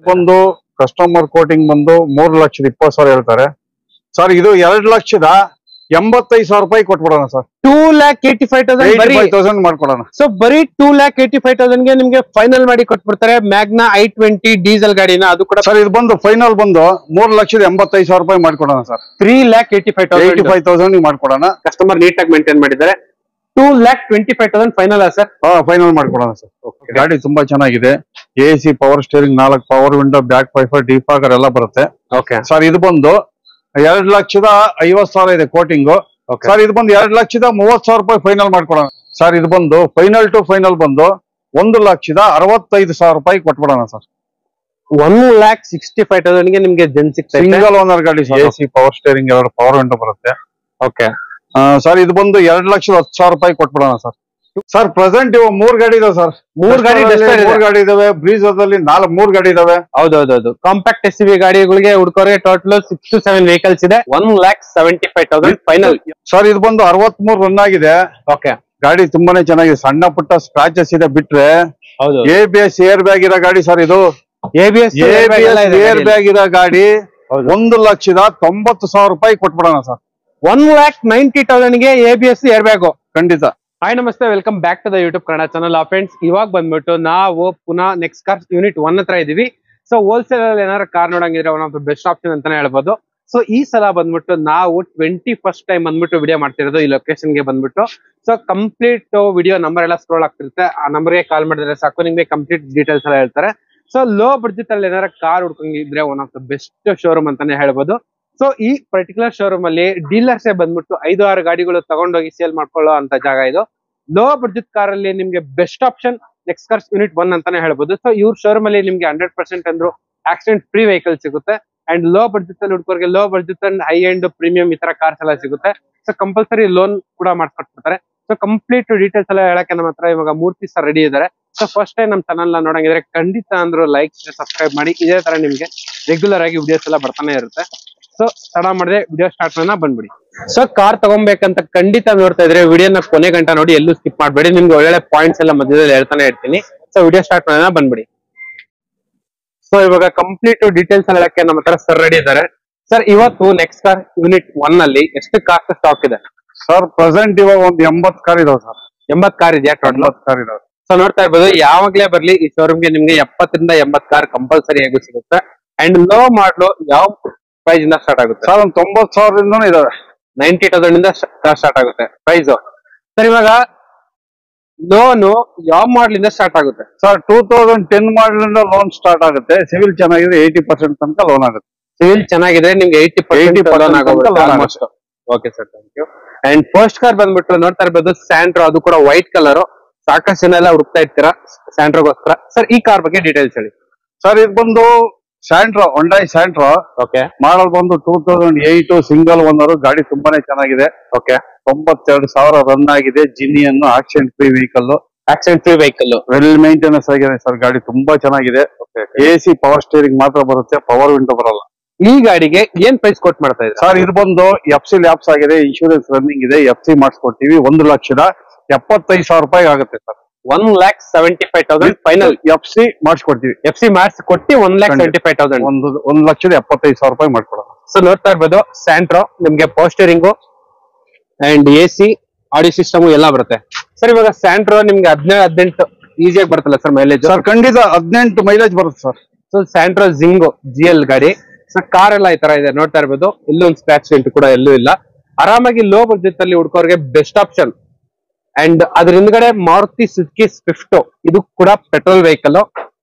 ಬಂದು customer coating ಬಂದು 3,20,000 ಹೇಳ್ತಾರೆ ಸರ್. ಇದು 2,85,000 ರೂಪಾಯಿ ಕೊಟ್ಬಿಡೋಣ ಸರ್. 2,85,000 ಮಾಡ್ಕೊಡೋಣ. ಸೊ ಬರೀ 2,85,000 ಗೆ ನಿಮ್ಗೆ ಫೈನಲ್ ಮಾಡಿ ಕೊಟ್ಬಿಡ್ತಾರೆ. ಮ್ಯಾಗ್ನಾ i20 ಡೀಸೆಲ್ ಗಾಡಿನ, ಅದು ಕೂಡ ಸರ್. ಇದು ಬಂದು ಫೈನಲ್ ಬಂದು 3,85,000 ರೂಪಾಯಿ ಮಾಡ್ಕೊಡೋಣ ಸರ್. 3,85,000 ಮಾಡ್ಕೊಡೋಣ. ಕಸ್ಟಮರ್ ನೀಟಾಗಿ ಮೇಂಟೈನ್ ಮಾಡಿದ್ದಾರೆ. 2,25,000 ಫೈನಲ್ ಸರ್. ಫೈನಲ್ ಮಾಡ್ಕೊಡೋಣ ಸರ್. ಗಾಡಿ ತುಂಬಾ ಚೆನ್ನಾಗಿದೆ. AC power steering, 4 power window, back wiper, defogger ಎಲ್ಲ ಬರುತ್ತೆ ಸರ್. ಇದು ಬಂದು 2,50,000 ಇದೆ ಕೋಟಿಂಗ್ ಸರ್. ಇದು ಬಂದು 2,30,000 ರೂಪಾಯಿ ಫೈನಲ್ ಮಾಡ್ಕೊಡೋಣ ಸರ್. ಇದು ಬಂದು ಫೈನಲ್ ಟು ಫೈನಲ್ ಬಂದು 1,65,000 ರೂಪಾಯಿ ಕೊಟ್ಬಿಡೋಣ ಸರ್. 1,65,000 ಗೆ ನಿಮ್ಗೆ ಜನ್ ಸಿಗ್ತದೆ. ಸಿಂಗಲ್ ಓನರ್ ಗಾಡಿ sir. AC power steering, 2 power window ಬರುತ್ತೆ. Okay sir. ಇದು ಬಂದು 2,10,000 ರೂಪಾಯಿ ಕೊಟ್ಬಿಡೋಣ ಸರ್. ಸರ್ ಪ್ರೆಸೆಂಟ್ ಇವಾಗ 3 ಗಾಡಿ ಇದಾವೆ ಸರ್. 3 ಗಾಡಿ ಇದಾವೆ. ಬ್ರೀಜರ್ದಲ್ಲಿ 3 ಗಾಡಿ ಇದಾವೆ. ಹೌದೌದು. ಕಾಂಪ್ಯಾಕ್ಟ್ SUV ಗಾಡಿಗಳಿಗೆ ಹುಡ್ಕೋರಿಗೆ ಟೋಟಲ್ 6 to 7 ವೆಹಿಕಲ್ಸ್ ಇದೆ. 1,75,000 ಫೈನಲ್ ಸರ್. ಇದು ಬಂದು 63 ರನ್ ಆಗಿದೆ. ಓಕೆ. ಗಾಡಿ ತುಂಬಾನೇ ಚೆನ್ನಾಗಿದೆ. ಸಣ್ಣ ಪುಟ್ಟ ಸ್ಕ್ರಾಚಸ್ ಇದೆ ಬಿಟ್ರೆ ABS ಏರ್ ಬ್ಯಾಗ್ ಇರೋ ಗಾಡಿ ಸರ್. ಇದು ABS ಏರ್ ಬ್ಯಾಗ್ ಇರೋ ಗಾಡಿ 1,90,000 ರೂಪಾಯಿ ಕೊಟ್ಬಿಡೋಣ ಸರ್. 1,90,000 ಗೆ ABS ಏರ್ ಬ್ಯಾಗ್ ಖಂಡಿತ. ಹಾಯ್ ನಮಸ್ತೆ, welcome back to the YouTube Kannada channel. Friends, ಇವಾಗ ಬಂದ್ಬಿಟ್ಟು ನಾವು ಪುನಃ ನೆಕ್ಸ್ಟ್ ಕಾರ್ ಯೂನಿಟ್ 1 ಹತ್ರ ಇದೀವಿ. ಸೊ ಹೋಲ್ಸೇಲ್ ಅಲ್ಲಿ ಏನಾದ್ರು ಕಾರ್ ನೋಡಂಗಿದ್ರೆ one of the best option ಅಂತಾನೆ ಹೇಳ್ಬೋದು. ಸೊ ಈ ಸಲ ಬಂದ್ಬಿಟ್ಟು ನಾವು 21st ಟೈಮ್ ಬಂದ್ಬಿಟ್ಟು ವಿಡಿಯೋ ಮಾಡ್ತಿರೋದು ಈ ಲೊಕೇಶನ್ ಗೆ ಬಂದ್ಬಿಟ್ಟು. ಸೊ ಕಂಪ್ಲೀಟ್ ವಿಡಿಯೋ ನಂಬರ್ ಎಲ್ಲ ಸ್ಕ್ರೋಲ್ ಆಗ್ತಿರುತ್ತೆ. ಆ ನಂಬರ್ಗೆ ಕಾಲ್ ಮಾಡಿದ್ರೆ ಸಾಕು, ನಿಮ್ಗೆ ಕಂಪ್ಲೀಟ್ ಡೀಟೇಲ್ಸ್ ಎಲ್ಲ ಹೇಳ್ತಾರೆ. ಸೊ ಲೋ ಬಡ್ಜೆಟ್ ಅಲ್ಲಿ ಏನಾರ ಕಾರ್ ಹುಡ್ಕೊಂಗಿದ್ರೆ one of the best showroom ಅಂತಾನೆ ಹೇಳ್ಬೋದು. ಸೊ ಈ ಪರ್ಟಿಕ್ಯುಲರ್ ಶೋರೂಮ್ ಅಲ್ಲಿ ಡೀಲರ್ಸೇ ಬಂದ್ಬಿಟ್ಟು 5-6 ಗಾಡಿಗಳು ತಗೊಂಡೋಗಿ ಸೇಲ್ ಮಾಡ್ಕೊಳ್ಳೋ ಅಂತ ಜಾಗ ಇದು. ಲೋ ಬಡ್ಜೆಟ್ ಕಾರ್ ಅಲ್ಲಿ ನಿಮ್ಗೆ best option next cars unit 1 ಅಂತಾನೆ ಹೇಳ್ಬೋದು. ಸೊ ಇವ್ರ ಶೋರೂಮ್ ಅಲ್ಲಿ ನಿಮ್ಗೆ 100% ಅಂದ್ರು ಆಕ್ಸಿಡೆಂಟ್ ಫ್ರೀ ವೆಹಿಕಲ್ ಸಿಗುತ್ತೆ. ಅಂಡ್ ಲೋ ಬಡ್ಜೆಟ್ ಅಲ್ಲಿ ಹುಡ್ಕೋರಿಗೆ low budget and high end premium ಈ ತರ ಕಾರ್ಸ್ ಎಲ್ಲ ಸಿಗುತ್ತೆ. ಸೊ ಕಂಪಲ್ಸರಿ ಲೋನ್ ಕೂಡ ಮಾಡ್ಕೊಟ್ಬಿಡ್ತಾರೆ. ಸೊ ಕಂಪ್ಲೀಟ್ ಡೀಟೇಲ್ಸ್ ಎಲ್ಲ ಹೇಳಕ್ಕೆ ನಮ್ಮ ಹತ್ರ ಇವಾಗ ಮೂರ್ತಿ ಸರ್ ರೆಡಿ ಇದ್ದಾರೆ. ಸೊ ಫಸ್ಟ್ ಟೈಮ್ ನಮ್ಮ ಚಾನಲ್ ನೋಡಂಗಿದ್ರೆ ಖಂಡಿತ ಅಂದ್ರು ಲೈಕ್, ಸಬ್ಸ್ಕ್ರೈಬ್ ಮಾಡಿ. ಇದೇ ತರ ನಿಮ್ಗೆ ರೆಗ್ಯುಲರ್ ಆಗಿ ವಿಡಿಯೋಸ್ ಎಲ್ಲ ಬರ್ತಾನೆ ಇರುತ್ತೆ. ಸೊ ತಡ ಮಾಡದೆ ವಿಡಿಯೋ ಸ್ಟಾರ್ಟ್ ಮಾಡೋಣ, ಬಂದ್ಬಿಡಿ. ಸೊ ಕಾರ್ ತಗೊಬೇಕಂತ ಖಂಡಿತ ನೋಡ್ತಾ ಇದ್ರೆ ವಿಡಿಯೋನ ಕೊನೆ ಗಂಟ ನೋಡಿ, ಎಲ್ಲೂ ಸ್ಕಿಪ್ ಮಾಡಬೇಡಿ. ನಿಮ್ಗೆ ಒಳ್ಳೆ ಪಾಯಿಂಟ್ಸ್ ಎಲ್ಲ ಮಧ್ಯದಲ್ಲಿ ಹೇಳ್ತಾನೆ ಇರ್ತೀನಿ. ಸೊ ವಿಡಿಯೋ ಸ್ಟಾರ್ಟ್ ಮಾಡೋಣ, ಬಂದ್ಬಿಡಿ. ಸೊ ಇವಾಗ ಕಂಪ್ಲೀಟ್ ಡೀಟೇಲ್ಸ್ ಹೇಳಕ್ಕೆ ನಮ್ಮ ಹತ್ರ ಸರ್ ರೆಡಿ ಇದ್ದಾರೆ. ಸರ್, ಇವತ್ತು ನೆಕ್ಸ್ಟ್ ಕಾರ್ ಯೂನಿಟ್ 1 ಅಲ್ಲಿ ಎಷ್ಟು ಕಾರ್ ಸ್ಟಾಕ್ ಇದೆ ಸರ್? ಪ್ರೆಸೆಂಟ್ ಇವಾಗ ಒಂದು 80 ಕಾರ್ ಇದಾವೆ ಸರ್. 80 ಕಾರ್ ಇದೆಯಾ? 80 ಕಾರ್ ಇದಾವೆ. ಸೊ ನೋಡ್ತಾ ಇರ್ಬೋದು, ಯಾವಾಗ್ಲೇ ಬರ್ಲಿ ಈ ಶೋರೂಮ್ಗೆ ನಿಮ್ಗೆ 70 ರಿಂದ 80 ಕಾರ್ ಕಂಪಲ್ಸರಿ ಆಗಿ ಸಿಗುತ್ತೆ. ಅಂಡ್ ಲೋ ಮಾಡ್ಲು ಯಾವ ಪ್ರೈಸ್ ಇಂದ ಸ್ಟಾರ್ಟ್ ಆಗುತ್ತೆ ಸರ್? ಒಂದು 90,000 ಇಂದ ಇದಾವೆ. 90,000 ಇಂದ ಸ್ಟಾರ್ಟ್ ಆಗುತ್ತೆ ಪ್ರೈಸ್. ಸರ್ ಇವಾಗ ಲೋನು ಯಾವ ಮಾಡಲ್ ಇಂದ ಸ್ಟಾರ್ಟ್ ಆಗುತ್ತೆ ಸರ್? 2010 ಮಾಡಲ್ ಇಂದ ಲೋನ್ ಸ್ಟಾರ್ಟ್ ಆಗುತ್ತೆ. ಸಿವಿಲ್ ಚೆನ್ನಾಗಿದೆ, 80% ತನಕ ಲೋನ್ ಆಗುತ್ತೆ. ಸಿವಿಲ್ ಚೆನ್ನಾಗಿದ್ರೆ ನಿಮ್ಗೆ 80% ಲೋನ್ ಆಗುತ್ತೆ. Okay sir, thank you. And first car ಬಂದ್ಬಿಟ್ಟು ನೋಡ್ತಾ ಇರ್ಬೋದು ಸ್ಯಾಂಟ್ರೋ, ಅದು ಕೂಡ ವೈಟ್ ಕಲರ್. ಸಾಕಷ್ಟು ಜನ ಎಲ್ಲ ಹುಡುಕ್ತಾ ಇರ್ತೀರಾ ಸ್ಯಾಂಟ್ರೋಗೋಸ್ಕರ. ಸರ್ ಈ ಕಾರ್ ಬಗ್ಗೆ ಡೀಟೇಲ್ಸ್ ಹೇಳಿ ಸರ್. ಇದು ಬಂದು Santro, Hyundai Santro. Okay. Model ಬಂದು 2008 ಸಿಂಗಲ್ ಓನರ್. ಗಾಡಿ ತುಂಬಾನೇ ಚೆನ್ನಾಗಿದೆ. ಓಕೆ. 92,000 ರನ್ ಆಗಿದೆ. Genuine accident free vehicle. Well maintenance ಆಗಿದೆ ಸರ್. ಗಾಡಿ ತುಂಬಾ ಚೆನ್ನಾಗಿದೆ. AC ಪವರ್ ಸ್ಟೇರಿಂಗ್ ಮಾತ್ರ ಬರುತ್ತೆ, ಪವರ್ ವಿಂಡೋ ಬರಲ್ಲ. ಈ ಗಾಡಿಗೆ ಏನ್ ಪ್ರೈಸ್ ಕೊಟ್ ಮಾಡ್ತಾ ಇದೆ ಸರ್? ಇದು ಬಂದು FC ಲ್ಯಾಪ್ಸ್ ಆಗಿದೆ, ಇನ್ಶೂರೆನ್ಸ್ ರನ್ನಿಂಗ್ ಇದೆ. FC ಮಾಡಿಸ್ಕೊಡ್ತೀವಿ. 1,75,000 ರೂಪಾಯಿ ಆಗುತ್ತೆ ಸರ್. 1,75,000 final FC ಮಾಡಿಸ್ಕೊಡ್ತೀವಿ. FC ಮಾಡಿಸ್ಕೊಟ್ಟು 1,75,000, 1,75,000 ರೂಪಾಯಿ ಮಾಡ್ಕೊಡೋಣ. ಸೊ ನೋಡ್ತಾ ಇರ್ಬೋದು ಸ್ಯಾಂಟ್ರೋ, ನಿಮ್ಗೆ power steering and AC audio system ಎಲ್ಲ ಬರುತ್ತೆ. ಸರ್ ಇವಾಗ ಸ್ಯಾಂಟ್ರೋ ನಿಮ್ಗೆ 17-18 ಈಸಿಯಾಗಿ ಬರುತ್ತಲ್ಲ ಸರ್ ಮೈಲೇಜ್? ಸರ್ ಖಂಡಿತ 18 ಮೈಲೇಜ್ ಬರುತ್ತೆ sir. So Santro Jingo GL ಗಾಡಿ. ಸರ್ ಕಾರ್ ಎಲ್ಲ ಈ ತರ ಇದೆ, ನೋಡ್ತಾ ಇರ್ಬೋದು. ಎಲ್ಲೂ ಒಂದು ಸ್ಕ್ರಾಚ್ ಡೆಂಟ್ ಕೂಡ ಎಲ್ಲೂ ಇಲ್ಲ. ಆರಾಮಾಗಿ ಲೋ ಬಡ್ಜೆಟ್ ಅಲ್ಲಿ ಹುಡ್ಕೋರ್ಗೆ ಬೆಸ್ಟ್ ಆಪ್ಷನ್. ಅಂಡ್ ಅದ್ರ ಹಿಂದ್ಗಡೆ ಮಾರುತಿ ಸುಜುಕಿ ಸ್ವಿಫ್ಟ್, ಇದು ಕೂಡ ಪೆಟ್ರೋಲ್ ವೆಹಿಕಲ್.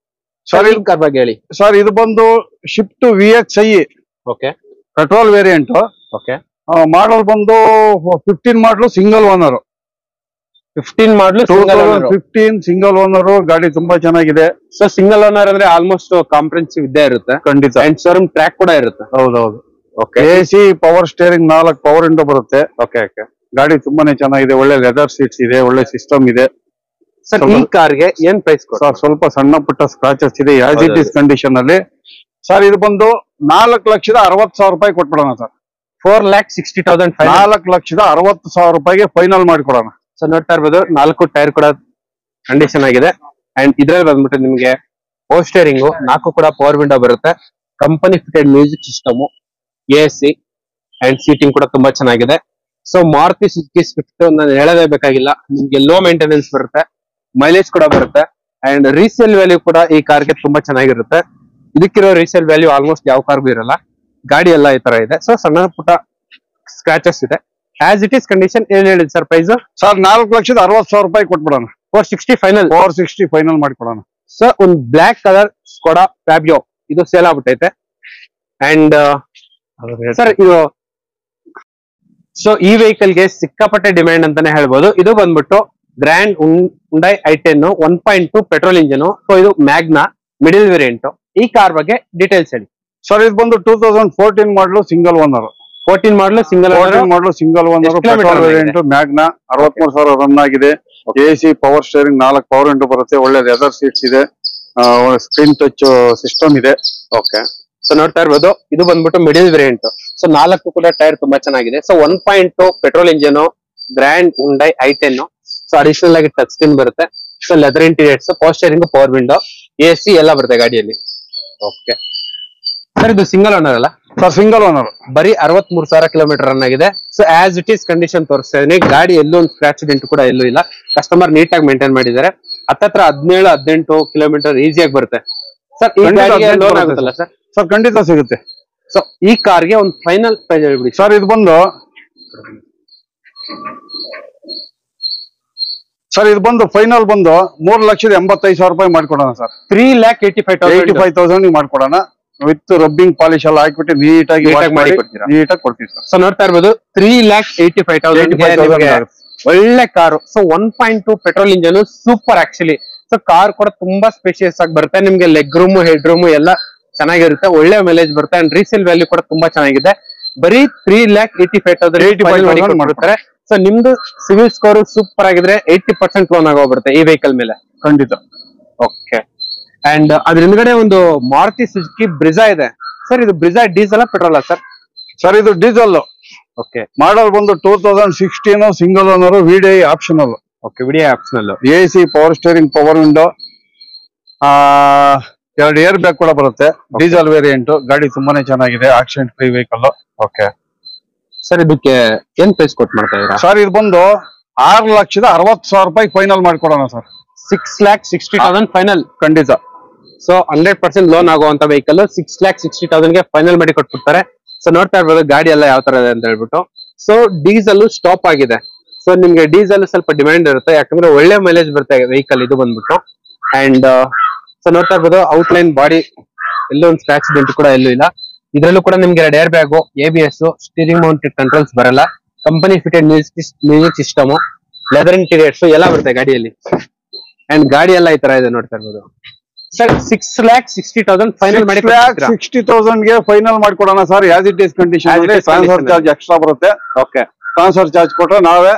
ಸರ್ ಈ ಕಾರ್ ಬಗ್ಗೆ ಹೇಳಿ ಸರ್. ಇದು ಬಂದು Swift VXi. Okay. Petrol variant. Okay. Model ಬಂದು 15 ಮಾಡಲು, ಸಿಂಗಲ್ ಓನರ್. 15 ಮಾಡಲು 15 ಸಿಂಗಲ್ ಓನರ್. ಗಾಡಿ ತುಂಬಾ ಚೆನ್ನಾಗಿದೆ. ಸೊ ಸಿಂಗಲ್ ಓನರ್ ಅಂದ್ರೆ ಆಲ್ಮೋಸ್ಟ್ ಕಾಂಪ್ರೆನ್ಸಿವ್ ಇದ್ದೇ ಇರುತ್ತೆ ಖಂಡಿತ. ಅಂಡ್ ಶೋರೂಮ್ ಟ್ರ್ಯಾಕ್ ಕೂಡ ಇರುತ್ತೆ. ಹೌದೌದು. Okay. AC power steering, 4 power window ಬರುತ್ತೆ. ಓಕೆ. ಓಕೆ. ಗಾಡಿ ತುಂಬಾನೇ ಚೆನ್ನಾಗಿದೆ. ಒಳ್ಳೆ ಲೆದರ್ ಸೀಟ್ಸ್ ಇದೆ, ಒಳ್ಳೆ ಸಿಸ್ಟಮ್ ಇದೆ. ಸರ್ ಈ ಕಾರ್ಗೆ ಏನ್ ಪ್ರೈಸ್ ಸರ್? ಸ್ವಲ್ಪ ಸಣ್ಣ ಪುಟ್ಟ ಸ್ಕ್ರಾಚಸ್ ಇದೆ, ಆಸ್ ಇಟ್ ಇಸ್ ಕಂಡೀಷನ್ ಅಲ್ಲಿ. ಸರ್ ಇದು ಬಂದು 4,60,000 ರೂಪಾಯಿ ಕೊಟ್ಬಿಡೋಣ ಸರ್. 4,60,000 4,60,000 ರೂಪಾಯಿಗೆ ಫೈನಲ್ ಮಾಡಿಕೊಡೋಣ. ಸೊ ನೋಡ್ತಾ ಇರ್ಬೋದು 4 ಟೈರ್ ಕೂಡ ಕಂಡೀಷನ್ ಆಗಿದೆ. ಅಂಡ್ ಇದ್ರಲ್ಲಿ ಬಂದ್ಬಿಟ್ಟು ನಿಮ್ಗೆ ಪವರ್ ಸ್ಟೇರಿಂಗು, 4 ಕೂಡ ಪವರ್ ವಿಂಡೋ ಬರುತ್ತೆ. Company fitted music system, AC and seating ಕೂಡ ತುಂಬಾ ಚೆನ್ನಾಗಿದೆ. ಸೊ ಮಾರುತಿ ಸುಜುಕಿ ಸ್ವಿಫ್ಟ್ ನಾನು ಹೇಳೋದೇ ಬೇಕಾಗಿಲ್ಲ, ನಿಮ್ಗೆ ಲೋ ಮೇಂಟೆನೆನ್ಸ್ ಬರುತ್ತೆ, ಮೈಲೇಜ್ ಕೂಡ ಬರುತ್ತೆ ಅಂಡ್ ರೀಸೇಲ್ ವ್ಯಾಲ್ಯೂ ಕೂಡ ಈ ಕಾರ್ಗೆ ತುಂಬಾ ಚೆನ್ನಾಗಿರುತ್ತೆ. ಇದಕ್ಕಿರೋ ರೀಸೇಲ್ ವ್ಯಾಲ್ಯೂ ಆಲ್ಮೋಸ್ಟ್ ಯಾವ ಕಾರ್ಗೂ ಇರಲ್ಲ. ಗಾಡಿ ಎಲ್ಲ ಈ ತರ ಇದೆ. ಸೊ ಸಣ್ಣ ಪುಟ್ಟ ಸ್ಕ್ರಾಚಸ್ ಇದೆ. ಆಸ್ ಇಟ್ ಈಸ್ ಕಂಡೀಷನ್ ಏನ್ ಹೇಳಿದ್ ಸರ್ ಪ್ರೈಸ್? ಸರ್ 4,60,000 ರೂಪಾಯಿ ಕೊಟ್ಬಿಡೋಣ. 460 ಫೈನಲ್. 460 ಫೈನಲ್ ಮಾಡಿಕೊಡೋಣ. ಸೊ ಒಂದು ಬ್ಲಾಕ್ ಕಲರ್ ಸ್ಕೋಡಾ ಫ್ಯಾಬಿಯೋ ಇದು ಸೇಲ್ ಆಗ್ಬಿಟ್ಟೈತೆ. ಅಂಡ್ ಸರ್ ಇದು ಸೊ ಈ ವೆಹಿಕಲ್ ಗೆ ಸಿಕ್ಕಾಪಟ್ಟೆ ಡಿಮ್ಯಾಂಡ್ ಅಂತಾನೆ ಹೇಳ್ಬೋದು. ಇದು ಬಂದ್ಬಿಟ್ಟು grand Hyundai i10 1.2 petrol engine. So ಇದು ಮ್ಯಾಗ್ನಾ ಮಿಡಿಲ್ ವೇರಿಯಂಟ್. ಈ ಕಾರ್ ಬಗ್ಗೆ ಡೀಟೇಲ್ಸ್ ಹೇಳಿ ಸರ್. ಇದು ಬಂದು 2014 ಮಾಡಲು ಸಿಂಗಲ್ ಓನರ್. 14 ಮಾಡಲು single owner petrol variant Magna. 63,000 run ಆಗಿದೆ. AC power steering, 4 power window ಬರುತ್ತೆ. ಒಳ್ಳೆ ಲೆದರ್ ಸೀಟ್ಸ್ ಇದೆ, ಸ್ಕ್ರೀನ್ ಟಚ್ ಸಿಸ್ಟಮ್ ಇದೆ. ಓಕೆ. ಸೊ ನೋಡ್ತಾ ಇರ್ಬೋದು, ಇದು ಬಂದ್ಬಿಟ್ಟು ಮಿಡಿಲ್ ವೇರಿಯಂಟ್. ಸೊ 4 ಕೂಡ ಟೈರ್ ತುಂಬಾ ಚೆನ್ನಾಗಿದೆ. So 1.2 petrol engine, grand Hyundai i10. So additional ಆಗಿ ಟಚ್ ಸ್ಕ್ರೀನ್ ಬರುತ್ತೆ. So leather interiors, power steering, power window, AC ಎಲ್ಲ ಬರುತ್ತೆ ಗಾಡಿಯಲ್ಲಿ. ಓಕೆ ಸರ್, ಇದು ಸಿಂಗಲ್ ಓನರ್ ಅಲ್ಲ ಸರ್? Single owner. ಬರೀ 63,000 ಕಿಲೋಮೀಟರ್ ರನ್ ಆಗಿದೆ. So as it is condition ತೋರಿಸ್ತಾ ಇದೀನಿ. ಗಾಡಿ ಎಲ್ಲೂ ಒಂದು ಸ್ಕ್ರಾಚ್ ಡೆಂಟ್ ಕೂಡ ಎಲ್ಲೂ ಇಲ್ಲ. ಕಸ್ಟಮರ್ ನೀಟಾಗಿ ಮೇಂಟೈನ್ ಮಾಡಿದ್ದಾರೆ. ಹತ್ತತ್ರ 17-18 ಕಿಲೋಮೀಟರ್ ಈಸಿಯಾಗಿ ಬರುತ್ತೆ. ಸರ್ ಈ ಗಾಡಿಗೆ ಲೋನ್ ಆಗುತ್ತಲ್ಲ ಸರ್? ಸರ್ ಖಂಡಿತ ಸಿಗುತ್ತೆ. ಸೊ ಈ ಕಾರ್ಗೆ ಒಂದು ಫೈನಲ್ ಪ್ರೈಸ್ ಹೇಳ್ಬಿಡಿ ಸರ್. ಇದು ಬಂದು ಫೈನಲ್ ಬಂದು 3,85,000 ರೂಪಾಯಿ ಮಾಡ್ಕೊಡೋಣ ಸರ್. 3,85,000 ಮಾಡ್ಕೊಡೋಣ. ವಿತ್ ರಬ್ಬಿಂಗ್ ಪಾಲಿಶ್ ಎಲ್ಲ ಹಾಕ್ಬಿಟ್ಟು ನೀಟಾಗಿ ಕೊಡ್ತೀವಿ ಸರ್. ಸೊ ನೋಡ್ತಾ ಇರ್ಬೋದು, 3,85,000 ಒಳ್ಳೆ car. So 1.2 petrol engine super actually. So car ಕೂಡ ತುಂಬಾ ಸ್ಪೇಷಿಯಸ್ ಆಗಿ ಬರುತ್ತೆ. ನಿಮ್ಗೆ ಲೆಗ್ ರೂಮ್, ಹೆಡ್ ರೂಮ್ ಎಲ್ಲ ಚೆನ್ನಾಗಿರುತ್ತೆ. ಒಳ್ಳೆ ಮೈಲೇಜ್ ಬರುತ್ತೆ ಅಂಡ್ ರೀಸೇಲ್ ವ್ಯಾಲ್ಯೂ ಕೂಡ ತುಂಬಾ ಚೆನ್ನಾಗಿದೆ. ಬರೀ 3,85,000 ಮಾಡ್ತಾರೆ. ಸೊ ನಿಮ್ದು ಸಿವಿಲ್ ಸ್ಕೋರ್ ಸೂಪರ್ ಆಗಿದ್ರೆ 80% ಲೋನ್ ಆಗೋಗ್ಬಿಡುತ್ತೆ ಈ ವೆಹಿಕಲ್ ಮೇಲೆ. ಖಂಡಿತ. ಓಕೆ. ಅಂಡ್ ಅದ್ರ ಹಿಂದ್ಗಡೆ ಒಂದು ಮಾರುತಿ ಸುಜುಕಿ ಬ್ರಿಜಾ ಇದೆ. ಸರ್ ಇದು Brezza diesel petrol sir? Sir ಇದು ಡೀಸೆಲ್. ಓಕೆ. ಮಾಡಲ್ ಬಂದು 2016 single owner, VDI optional. Okay, VDI optional. AC power steering, power window, 2 air bag ಕೂಡ ಬರುತ್ತೆ. Diesel variant. ಗಾಡಿ ತುಂಬಾನೇ ಚೆನ್ನಾಗಿದೆ. Accident free vehicle. Okay sir, ಇದಕ್ಕೆ ಏನ್ ಪ್ರೈಸ್ ಕೊಟ್ಟು ಮಾಡ್ತಾ ಇದೀರಾ? ಸರ್ ಇದು ಬಂದು 6,60,000 ರೂಪಾಯಿ ಫೈನಲ್ ಮಾಡ್ಕೊಡೋಣ ಸರ್. 6,60,000 ಫೈನಲ್. ಖಂಡಿತ. ಸೊ 100% ಲೋನ್ ಆಗುವಂತ ವೆಹಿಕಲ್ 6,60,000 ಗೆ ಫೈನಲ್ ಮಾಡಿ ಕೊಟ್ಬಿಡ್ತಾರೆ. ಸೊ ನೋಡ್ತಾ ಇರ್ಬೋದು ಗಾಡಿ ಎಲ್ಲ ಯಾವ ತರ ಇದೆ ಅಂತ ಹೇಳ್ಬಿಟ್ಟು. ಸೊ ಡೀಸೆಲ್ ಸ್ಟಾಪ್ ಆಗಿದೆ. ಸೊ ನಿಮ್ಗೆ ಡೀಸೆಲ್ ಸ್ವಲ್ಪ ಡಿಮ್ಯಾಂಡ್ ಇರುತ್ತೆ, ಯಾಕಂದ್ರೆ ಒಳ್ಳೆ ಮೈಲೇಜ್ ಬರುತ್ತೆ ವೆಹಿಕಲ್ ಇದು ಬಂದ್ಬಿಟ್ಟು. ಅಂಡ್ ಸೊ ನೋಡ್ತಾ ಇರ್ಬೋದು ಔಟ್ಲೈನ್ ಬಾಡಿ ಎಲ್ಲೂ ಒಂದು ಸ್ಕ್ರಾಚ್ ಡೆಂಟ್ ಕೂಡ ಎಲ್ಲೂ ಇಲ್ಲ. ಇದ್ರಲ್ಲೂ ಕೂಡ ನಿಮ್ಗೆ 2 air bag, ABS, steering mounted controls ಬರಲ್ಲ. Company fitted music system, leather interiors ಎಲ್ಲ ಬರುತ್ತೆ ಗಾಡಿಯಲ್ಲಿ. ಅಂಡ್ ಗಾಡಿ ಎಲ್ಲ ಈ ತರ ಇದೆ ನೋಡ್ತಾ ಇರ್ಬೋದು ಸರ್. 6,60,000 ಫೈನಲ್ ಮಾಡಿ 6,60,000 ಗೆ ಫೈನಲ್ ಮಾಡ್ಕೊಡೋಣ sir. As it is condition. Transfer charge extra ಬರುತ್ತೆ. ಓಕೆ. ಟ್ರಾನ್ಸ್ಫರ್ ಚಾರ್ಜ್ ಕೊಟ್ರೆ ನಾವೇ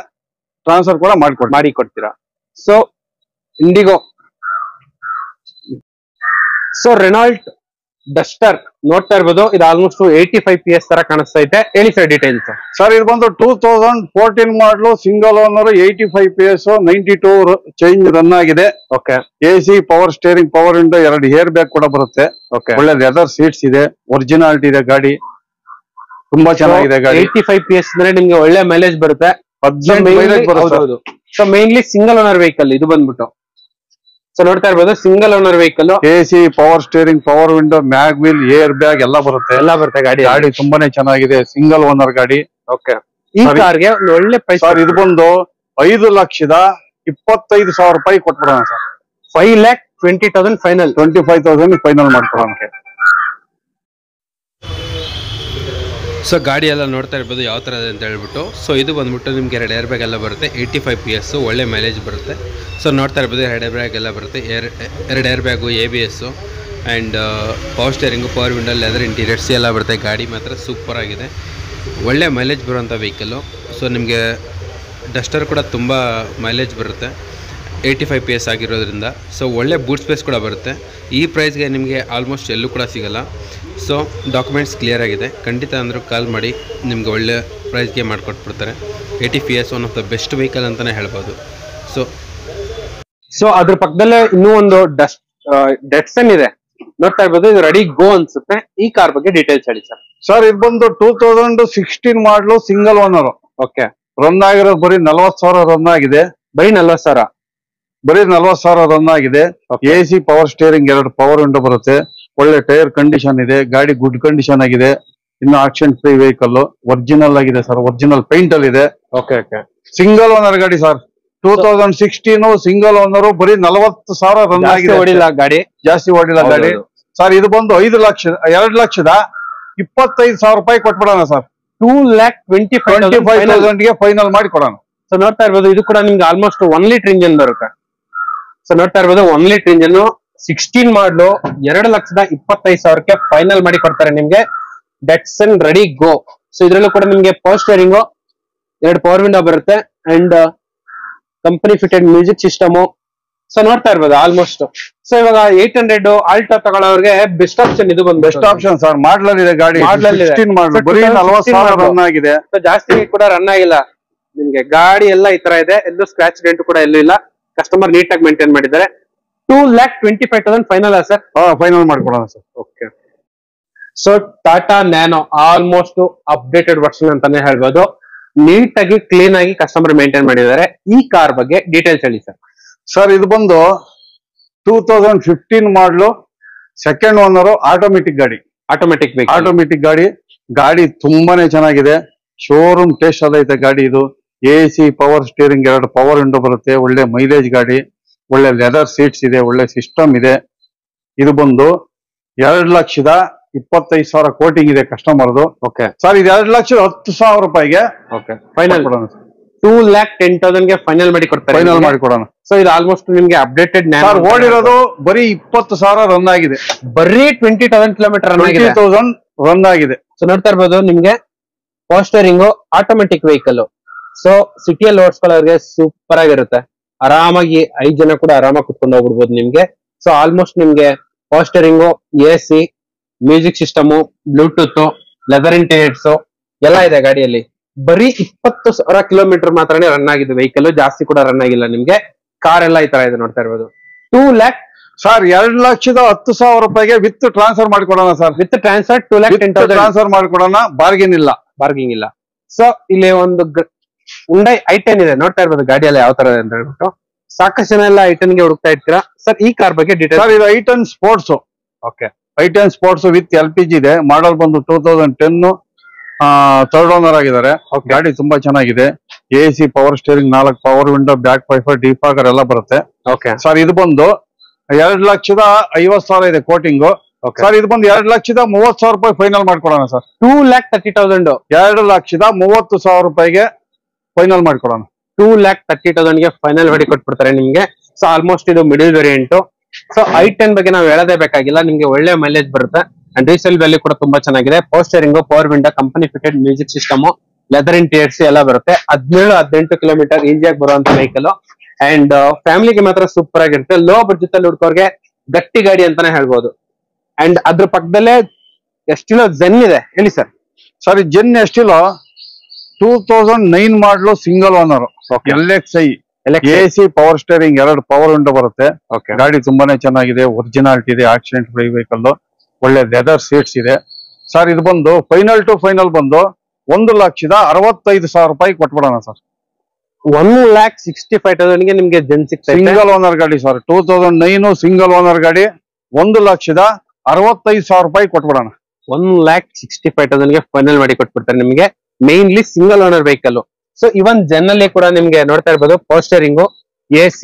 ಟ್ರಾನ್ಸ್ಫರ್ ಕೂಡ ಮಾಡಿ ಕೊಡ್ತೀರಾ. So IndiGo, so Renault Duster ನೋಡ್ತಾ ಇರ್ಬೋದು. ಇದು ಆಲ್ಮೋಸ್ಟ್ 85 PS ತರ ಕಾಣಿಸ್ತಾ ಇದೆ. ಹೇಳಿ ಸರ್ ಡೀಟೇಲ್ಸ್. ಸರ್ ಇದು ಬಂದು 2014 ಮಾಡಲು ಸಿಂಗಲ್ ಓನರ್, 85 PS, 92 ಚೇಂಜ್ ರನ್ ಆಗಿದೆ. Okay. AC power steering, power window, 2 air bag ಕೂಡ ಬರುತ್ತೆ. ಓಕೆ. ಒಳ್ಳೆ ಲೆದರ್ ಸೀಟ್ಸ್ ಇದೆ. ಒರಿಜಿನಾಲಿಟಿ ಇದೆ ಗಾಡಿ. ತುಂಬಾ ಚೆನ್ನಾಗಿದೆ ಗಾಡಿ. 85 PS ಅಂದ್ರೆ ನಿಮ್ಗೆ ಒಳ್ಳೆ ಮೈಲೇಜ್ ಬರುತ್ತೆ. 18 ಮೈಲೇಜ್ ಬರುತ್ತೆ. So mainly single owner vehicle ಇದು ಬಂದ್ಬಿಟ್ಟು. ಸೊ ನೋಡ್ತಾ ಇರ್ಬೋದು single owner vehicle. AC power steering, power window, mag wheel, air bag ಎಲ್ಲ ಬರುತ್ತೆ. ಗಾಡಿ ತುಂಬಾನೇ ಚೆನ್ನಾಗಿದೆ. ಸಿಂಗಲ್ ಓನರ್ ಗಾಡಿ. ಓಕೆ. ಈ ಕಾರ್ಗೆ ಒಂದು ಒಳ್ಳೆ ಪ್ರೈಸ್ ಸರ್. ಇದು ಬಂದು 5,25,000 ರೂಪಾಯಿ ಕೊಟ್ಬಿಡೋಣ ಸರ್. 5,20,000 ಫೈನಲ್. 25,000 ಫೈನಲ್ ಮಾಡ್ಕೊಡೋಣ. ಸೊ ಗಾಡಿ ಎಲ್ಲ ನೋಡ್ತಾ ಇರ್ಬೋದು ಯಾವ ಥರ ಇದೆ ಅಂತ ಹೇಳ್ಬಿಟ್ಟು. ಸೊ ಇದು ಬಂದ್ಬಿಟ್ಟು ನಿಮ್ಗೆ 2 ಏರ್ ಬ್ಯಾಗ್ ಎಲ್ಲ ಬರುತ್ತೆ. 85 PS, ಒಳ್ಳೆ ಮೈಲೇಜ್ ಬರುತ್ತೆ. ಸೊ ನೋಡ್ತಾ ಇರ್ಬೋದು 2 ಏರ್ ಬ್ಯಾಗ್ ಎಲ್ಲ ಬರುತ್ತೆ. 2 air bag, ABS and power steering, power window, leather interiors ಎಲ್ಲ ಬರುತ್ತೆ. ಗಾಡಿ ಮಾತ್ರ ಸೂಪರ್ ಆಗಿದೆ. ಒಳ್ಳೆ ಮೈಲೇಜ್ ಬರುವಂಥ ವೆಹಿಕಲ್ಲು. ಸೊ ನಿಮಗೆ ಡಸ್ಟರ್ ಕೂಡ ತುಂಬ ಮೈಲೇಜ್ ಬರುತ್ತೆ, 85 PS ಆಗಿರೋದ್ರಿಂದ. ಸೊ ಒಳ್ಳೆ ಬೂಟ್ ಸ್ಪೇಸ್ ಕೂಡ ಬರುತ್ತೆ. ಈ ಪ್ರೈಸ್ಗೆ ನಿಮಗೆ ಆಲ್ಮೋಸ್ಟ್ ಎಲ್ಲೂ ಕೂಡ ಸಿಗೋಲ್ಲ. ಸೊ ಡಾಕ್ಯುಮೆಂಟ್ಸ್ ಕ್ಲಿಯರ್ ಆಗಿದೆ. ಖಂಡಿತ ಅಂದರೂ ಕಾಲ್ ಮಾಡಿ, ನಿಮ್ಗೆ ಒಳ್ಳೆ ಪ್ರೈಸ್ಗೆ ಮಾಡಿಕೊಟ್ಬಿಡ್ತಾರೆ. 80 PS one of the best vehicle ಅಂತಲೇ ಹೇಳ್ಬೋದು. ಸೊ ಅದ್ರ ಪಕ್ಕದಲ್ಲೇ ಇನ್ನೂ ಒಂದು ಡೆಟ್ಸನ್ ಇದೆ ನೋಡ್ತಾ ಇರ್ಬೋದು, ಇದು ರೆಡಿ ಗೋ ಅನ್ಸುತ್ತೆ. ಈ ಕಾರ್ ಬಗ್ಗೆ ಡೀಟೇಲ್ಸ್ ಹೇಳಿ ಸರ್. ಸರ್ ಇದು ಬಂದು 2016 model single owner. Okay, run ಆಗಿರೋದು ಬರೀ 40,000 ರನ್ ಆಗಿದೆ. ಬರೀ 40,000? ಬರೀ 40,000 ರನ್ ಆಗಿದೆ. AC power steering, 2 power window ಬರುತ್ತೆ. ಒಳ್ಳೆ ಟೈರ್ ಕಂಡೀಷನ್ ಇದೆ. ಗಾಡಿ ಗುಡ್ ಕಂಡೀಷನ್ ಆಗಿದೆ. ಇನ್ನು ಆಕ್ಷನ್ ಫ್ರೀ ವೆಹಿಕಲ್, ಒರಿಜಿನಲ್ ಆಗಿದೆ ಸರ್. ಒರಿಜಿನಲ್ ಪೇಂಟ್ ಅಲ್ಲಿ ಇದೆ. Okay okay. ಸಿಂಗಲ್ ಓನರ್ ಗಾಡಿ ಸರ್. 2016 ಸಿಂಗಲ್ ಓನರ್, ಬರೀ 40,000 ರನ್ ಆಗಿದೆ. ಓಡಿಲ್ಲ ಗಾಡಿ, ಜಾಸ್ತಿ ಓಡಿಲ್ಲ ಗಾಡಿ ಸರ್. ಇದು ಬಂದು 2,25,000 ರೂಪಾಯಿ ಕೊಟ್ಬಿಡೋಣ ಸರ್. 2,25,000 ಗೆ ಫೈನಲ್ ಮಾಡಿ ಕೊಡೋಣ. ಸೊ ನೋಡ್ತಾ ಇರ್ಬೋದು, ಇದು ಕೂಡ ನಿಮ್ಗೆ ಆಲ್ಮೋಸ್ಟ್ 1 ಲೀಟರ್ ಇಂಜನ್ ಬರುತ್ತೆ. ಸೊ ನೋಡ್ತಾ ಇರ್ಬೋದು 1 ಲೀಟರ್ ಇಂಜನ್ 16 ಮಾಡಲು 2,25,000ಕ್ಕೆ ಫೈನಲ್ ಮಾಡಿ ಕೊಡ್ತಾರೆ ನಿಮ್ಗೆ. ಡೆಟ್ಸನ್ ರೆಡಿ ಗೋ. ಸೊ ಇದ್ರಲ್ಲೂ ಕೂಡ ನಿಮ್ಗೆ ಪವರ್ ಸ್ಟೇರಿಂಗು, 2 ಪವರ್ ವಿಂಡೋ ಬರುತ್ತೆ and company fitted music system. So ನೋಡ್ತಾ ಇರ್ಬೋದು ಆಲ್ಮೋಸ್ಟ್. ಸೊ ಇವಾಗ 800 ಆಲ್ಟೋ ತಗೊಳ್ಳೋರಿಗೆ ಬೆಸ್ಟ್ ಆಪ್ಷನ್ ಇದು ಬಂದು. Best option sir. ಮಾಡಲ್ ಇದೆ ಗಾಡಿ, ಮಾಡಲ್ ಇದೆ. ಬರೀ 40,000 ರನ್ ಆಗಿದೆ. ಜಾಸ್ತಿ ಕೂಡ ರನ್ ಆಗಿಲ್ಲ ನಿಮ್ಗೆ. ಗಾಡಿ ಎಲ್ಲ ಈ ತರ ಇದೆ, ಎಲ್ಲೂ ಸ್ಕ್ರಾಚ್ ಡೆಂಟ್ ಕೂಡ ಎಲ್ಲೂ ಇಲ್ಲ. ಕಸ್ಟಮರ್ ನೀಟಾಗಿ ಮೇಂಟೈನ್ ಮಾಡಿದ್ದಾರೆ. 2,25,000 ಫೈನಲ್ ಸರ್. ಫೈನಲ್ ಮಾಡ್ಕೊಡೋಣ sir. Okay. So Tata nano almost updated version ಅಂತಾನೆ ಹೇಳ್ಬೋದು. ನೀಟಾಗಿ ಕ್ಲೀನ್ ಆಗಿ ಕಸ್ಟಮರ್ ಮೇಂಟೈನ್ ಮಾಡಿದ್ದಾರೆ. ಈ ಕಾರ್ ಬಗ್ಗೆ ಡೀಟೇಲ್ಸ್ ಹೇಳಿ ಸರ್. ಸರ್ ಇದು ಬಂದು 2015 ಮಾಡಲು ಸೆಕೆಂಡ್ ಓನರ್, ಆಟೋಮೆಟಿಕ್ ಗಾಡಿ. ಆಟೋಮೆಟಿಕ್ ಗಾಡಿ. ಗಾಡಿ ತುಂಬಾನೇ ಚೆನ್ನಾಗಿದೆ. ಶೋರೂಮ್ ಟೆಸ್ಟ್ ಅದೈತೆ ಗಾಡಿ. ಇದು AC power steering, 2 power window ಬರುತ್ತೆ. ಒಳ್ಳೆ ಮೈಲೇಜ್ ಗಾಡಿ, ಒಳ್ಳೆ ಲೆದರ್ ಸೀಟ್ಸ್ ಇದೆ, ಒಳ್ಳೆ ಸಿಸ್ಟಮ್ ಇದೆ. ಇದು ಬಂದು 2,25,000 ಕೋಟಿಂಗ್ ಇದೆ ಕಸ್ಟಮರ್ದು. ಓಕೆ ಸರ್, ಇದು 2,10,000 ರೂಪಾಯಿಗೆ ಫೈನಲ್ ಕೊಡೋಣ. 2,10,000ಗೆ ಫೈನಲ್ ಮಾಡಿ ಕೊಡ್ತಾರೆ. ಫೈನಲ್ ಮಾಡಿ ಕೊಡೋಣ. ಸೊ ಇದು ಆಲ್ಮೋಸ್ಟ್ ನಿಮ್ಗೆ ಅಪ್ಡೇಟೆಡ್ ಓಡಿರೋದು ಬರೀ 20,000 ರನ್ ಆಗಿದೆ. ಬರೀ 20,000 ಕಿಲೋಮೀಟರ್ ರನ್ ಆಗಿದೆ. ಸೊ ನೋಡ್ತಾ ಇರ್ಬೋದು ನಿಮ್ಗೆ power steering, automatic vehicle. So ಸಿಟಿಯಲ್ಲಿ ಓಡಿಸ್ಕೊಳ್ಳೋರಿಗೆ ಸೂಪರ್ ಆಗಿರುತ್ತೆ. ಆರಾಮಾಗಿ 5 ಜನ ಕೂಡ ಆರಾಮಾಗಿ ಕುತ್ಕೊಂಡು ಹೋಗ್ಬಿಡ್ಬೋದು ನಿಮ್ಗೆ. ಸೊ ಆಲ್ಮೋಸ್ಟ್ ನಿಮ್ಗೆ power steering, AC, music system, Bluetooth, leather interiors ಎಲ್ಲ ಇದೆ ಗಾಡಿಯಲ್ಲಿ. ಬರೀ 20,000 ಕಿಲೋಮೀಟರ್ ಮಾತ್ರನೇ ರನ್ ಆಗಿದೆ ವೆಹಿಕಲ್. ಜಾಸ್ತಿ ಕೂಡ ರನ್ ಆಗಿಲ್ಲ ನಿಮ್ಗೆ. ಕಾರ್ ಎಲ್ಲ ಈ ತರ ಇದೆ ನೋಡ್ತಾ ಇರ್ಬೋದು. 2 lakh ಸರ್, 2,10,000 ರೂಪಾಯಿಗೆ ವಿತ್ ಟ್ರಾನ್ಸ್ಫರ್ ಮಾಡಿಕೊಡೋಣ ಸರ್. ವಿತ್ ಟ್ರಾನ್ಸ್ಫರ್ 2,10,000 ಟ್ರಾನ್ಸ್ಫರ್ ಮಾಡಿಕೊಡೋಣ. ಬಾರ್ಗೇನ್ ಇಲ್ಲ. ಸೊ ಇಲ್ಲಿ ಒಂದು Hyundai i10 ಇದೆ ನೋಡ್ತಾ ಇರ್ಬೋದು. ಗಾಡಿಯಲ್ಲಿ ಯಾವ ತರ ಇದೆ ಅಂತ ಹೇಳ್ಬಿಟ್ಟು ಸಾಕಷ್ಟು ಜನ ಎಲ್ಲ i10 ಗೆ ಹುಡುಕ್ತಾ ಇರ್ತೀರಾ ಸರ್. ಈ ಕಾರ್ ಬಗ್ಗೆ ಡೀಟೇಲ್ ಸರ್. ಇದು i10 sports. Okay, i10 sports with LPG ಇದೆ. ಮಾಡಲ್ ಬಂದು 2010, ಥರ್ಡ್ ಓನರ್ ಆಗಿದ್ದಾರೆ. ಗಾಡಿ ತುಂಬಾ ಚೆನ್ನಾಗಿದೆ. AC power steering, 4 power window, back wiper, defogger ಎಲ್ಲ ಬರುತ್ತೆ. Okay sir. ಇದು ಬಂದು 2,50,000 ಇದೆ ಕೋಟಿಂಗು. ಸರ್ ಇದು ಬಂದು 2,30,000 ರೂಪಾಯಿ ಫೈನಲ್ ಮಾಡ್ಕೊಡೋಣ ಸರ್. 2,30,000 2,30,000 ರೂಪಾಯಿಗೆ ಫೈನಲ್ ಮಾಡ್ಕೊಡೋಣ. 2,30,000ಗೆ ಫೈನಲ್ ಮಾಡಿ ಕೊಟ್ಬಿಡ್ತಾರೆ ನಿಮ್ಗೆ. ಸೊ ಆಲ್ಮೋಸ್ಟ್ ಇದು ಮಿಡಲ್ ವೇರಿಯಂಟ್. ಸೊ i10 ಬಗ್ಗೆ ನಾವು ಹೇಳೋದೇ ಬೇಕಾಗಿಲ್ಲ. ನಿಮ್ಗೆ ಒಳ್ಳೆ ಮೈಲೇಜ್ ಬರುತ್ತೆ ಅಂಡ್ ರೀಸೇಲ್ ವ್ಯಾಲ್ಯೂ ಕೂಡ ತುಂಬಾ ಚೆನ್ನಾಗಿದೆ. Power steering, power window, company fitted music system, leather interiors ಎಲ್ಲ ಬರುತ್ತೆ. 17-18 ಕಿಲೋಮೀಟರ್ ಈಸಿಯಾಗಿ ಬರುವಂತ ವೆಹಿಕಲ್ ಅಂಡ್ ಫ್ಯಾಮಿಲಿಗೆ ಮಾತ್ರ ಸೂಪರ್ ಆಗಿರುತ್ತೆ. ಲೋ ಬಡ್ಜೆಟ್ ಅಲ್ಲಿ ಹುಡ್ಕೋರ್ಗೆ ಗಟ್ಟಿ ಗಾಡಿ ಅಂತಾನೆ ಹೇಳ್ಬೋದು. ಅಂಡ್ ಅದ್ರ ಪಕ್ಕದಲ್ಲೇ ಎಷ್ಟಿಲೋ ಜೆನ್ ಇದೆ. ಹೇಳಿ ಸರ್. ಸರ್, ಜೆನ್ ಎಷ್ಟಿಲೋ 2009 ಮಾಡಲು single owner, LXi, AC power steering, 2 power window ಬರುತ್ತೆ. ಗಾಡಿ ತುಂಬಾನೇ ಚೆನ್ನಾಗಿದೆ. ಒರಿಜಿನಾಲಿಟಿ ಇದೆ. ಆಕ್ಸಿಡೆಂಟ್ ಫ್ರೀ ವೆಹಿಕಲ್, ಒಳ್ಳೆ ಲೆದರ್ ಸೀಟ್ಸ್ ಇದೆ. ಸರ್ ಇದು ಬಂದು ಫೈನಲ್ ಟು ಫೈನಲ್ ಬಂದು 1,65,000 ರೂಪಾಯಿ ಕೊಟ್ಬಿಡೋಣ ಸರ್. 1,65,000ಗೆ ನಿಮ್ಗೆ ಜೆನ್ ಸಿಗ್ತದೆ. ಸಿಂಗಲ್ ಓನರ್ ಗಾಡಿ ಸರ್. 2009 ಸಿಂಗಲ್ ಓನರ್ ಗಾಡಿ. 1,65,000 ರೂಪಾಯಿ ಕೊಟ್ಬಿಡೋಣ. 1,65,000ಗೆ ಫೈನಲ್ ಮಾಡಿ ಕೊಟ್ಬಿಡ್ತಾರೆ ನಿಮ್ಗೆ. Mainly single owner vehicle. So even Zen ಅಲ್ಲಿ ಕೂಡ ನಿಮ್ಗೆ ನೋಡ್ತಾ ಇರ್ಬೋದು power steering, AC,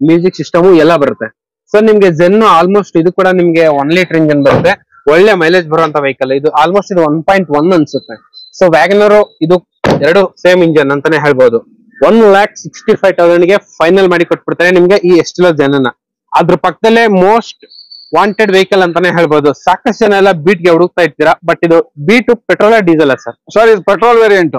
music system ಎಲ್ಲ ಬರುತ್ತೆ. ಸೊ ನಿಮ್ಗೆ ಜೆನ್ ಆಲ್ಮೋಸ್ಟ್ ಇದು ಕೂಡ ನಿಮ್ಗೆ 1 ಲೀಟರ್ ಇಂಜನ್ ಬರುತ್ತೆ. ಒಳ್ಳೆ ಮೈಲೇಜ್ ಬರುವಂತ ವೆಹಿಕಲ್ ಇದು. ಆಲ್ಮೋಸ್ಟ್ ಇದು 1.1 ಅನ್ಸುತ್ತೆ. ಸೊ ವ್ಯಾಗನರ್ ಇದು 2 ಸೇಮ್ ಇಂಜನ್ ಅಂತಾನೆ ಹೇಳ್ಬೋದು. 1,65,000ಗೆ ಫೈನಲ್ ಮಾಡಿ ಕೊಟ್ಬಿಡ್ತಾರೆ ನಿಮ್ಗೆ ಈ ಎಸ್ಟಿಲೋ ಜೆನ್ನ. ಅದ್ರ ಪಕ್ಕದಲ್ಲೇ ಮೋಸ್ಟ್ ವಾಂಟೆಡ್ ವೆಹಿಕಲ್ ಅಂತಾನೆ ಹೇಳ್ಬೋದು. ಸಾಕಷ್ಟು ಜನ ಎಲ್ಲ ಬೀಟ್ ಗೆ ಹುಡುಕ್ತಾ ಇರ್ತೀರಾ. ಬಟ್ ಇದು Beat petrol diesel sir? Sir ಇದು ಪೆಟ್ರೋಲ್ ವೇರಿಯಂಟ್.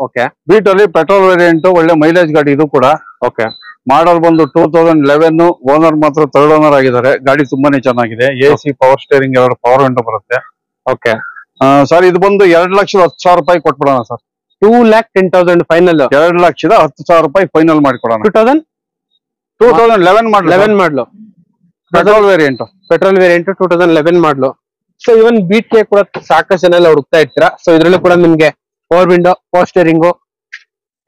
ಓಕೆ. ಬೀಟ್ ಅಲ್ಲಿ ಪೆಟ್ರೋಲ್ ವೇರಿಯಂಟ್, ಒಳ್ಳೆ ಮೈಲೇಜ್ ಗಾಡಿ ಇದು ಕೂಡ. ಓಕೆ. ಮಾಡಲ್ ಬಂದು 2011. ಓನರ್ ಮಾತ್ರ ಥರ್ಡ್ ಓನರ್ ಆಗಿದ್ದಾರೆ. ಗಾಡಿ ತುಂಬಾನೇ ಚೆನ್ನಾಗಿದೆ. AC power steering, 2 power window ಬರುತ್ತೆ. Okay sir. ಇದು ಬಂದು 2,10,000 ರೂಪಾಯಿ ಕೊಟ್ಬಿಡೋಣ ಸರ್. 2,10,000 ಫೈನಲ್. 2,10,000 ರೂಪಾಯಿ ಫೈನಲ್ ಮಾಡಿಕೊಡೋಣ. 2011 ಮಾಡಲು. ಪೆಟ್ರೋಲ್ ವೇರಿಯಂಟ್ 2011 ಮಾಡಲು. ಸೊ ಇವನ್ ಬೀಟ್ ಗೆ ಕೂಡ ಸಾಕಷ್ಟು ಜನ ಎಲ್ಲ ಹುಡುಕ್ತಾ ಇರ್ತೀರಾ. ಸೊ ಇದ್ರಲ್ಲೂ ಕೂಡ ನಿಮ್ಗೆ power window, power steering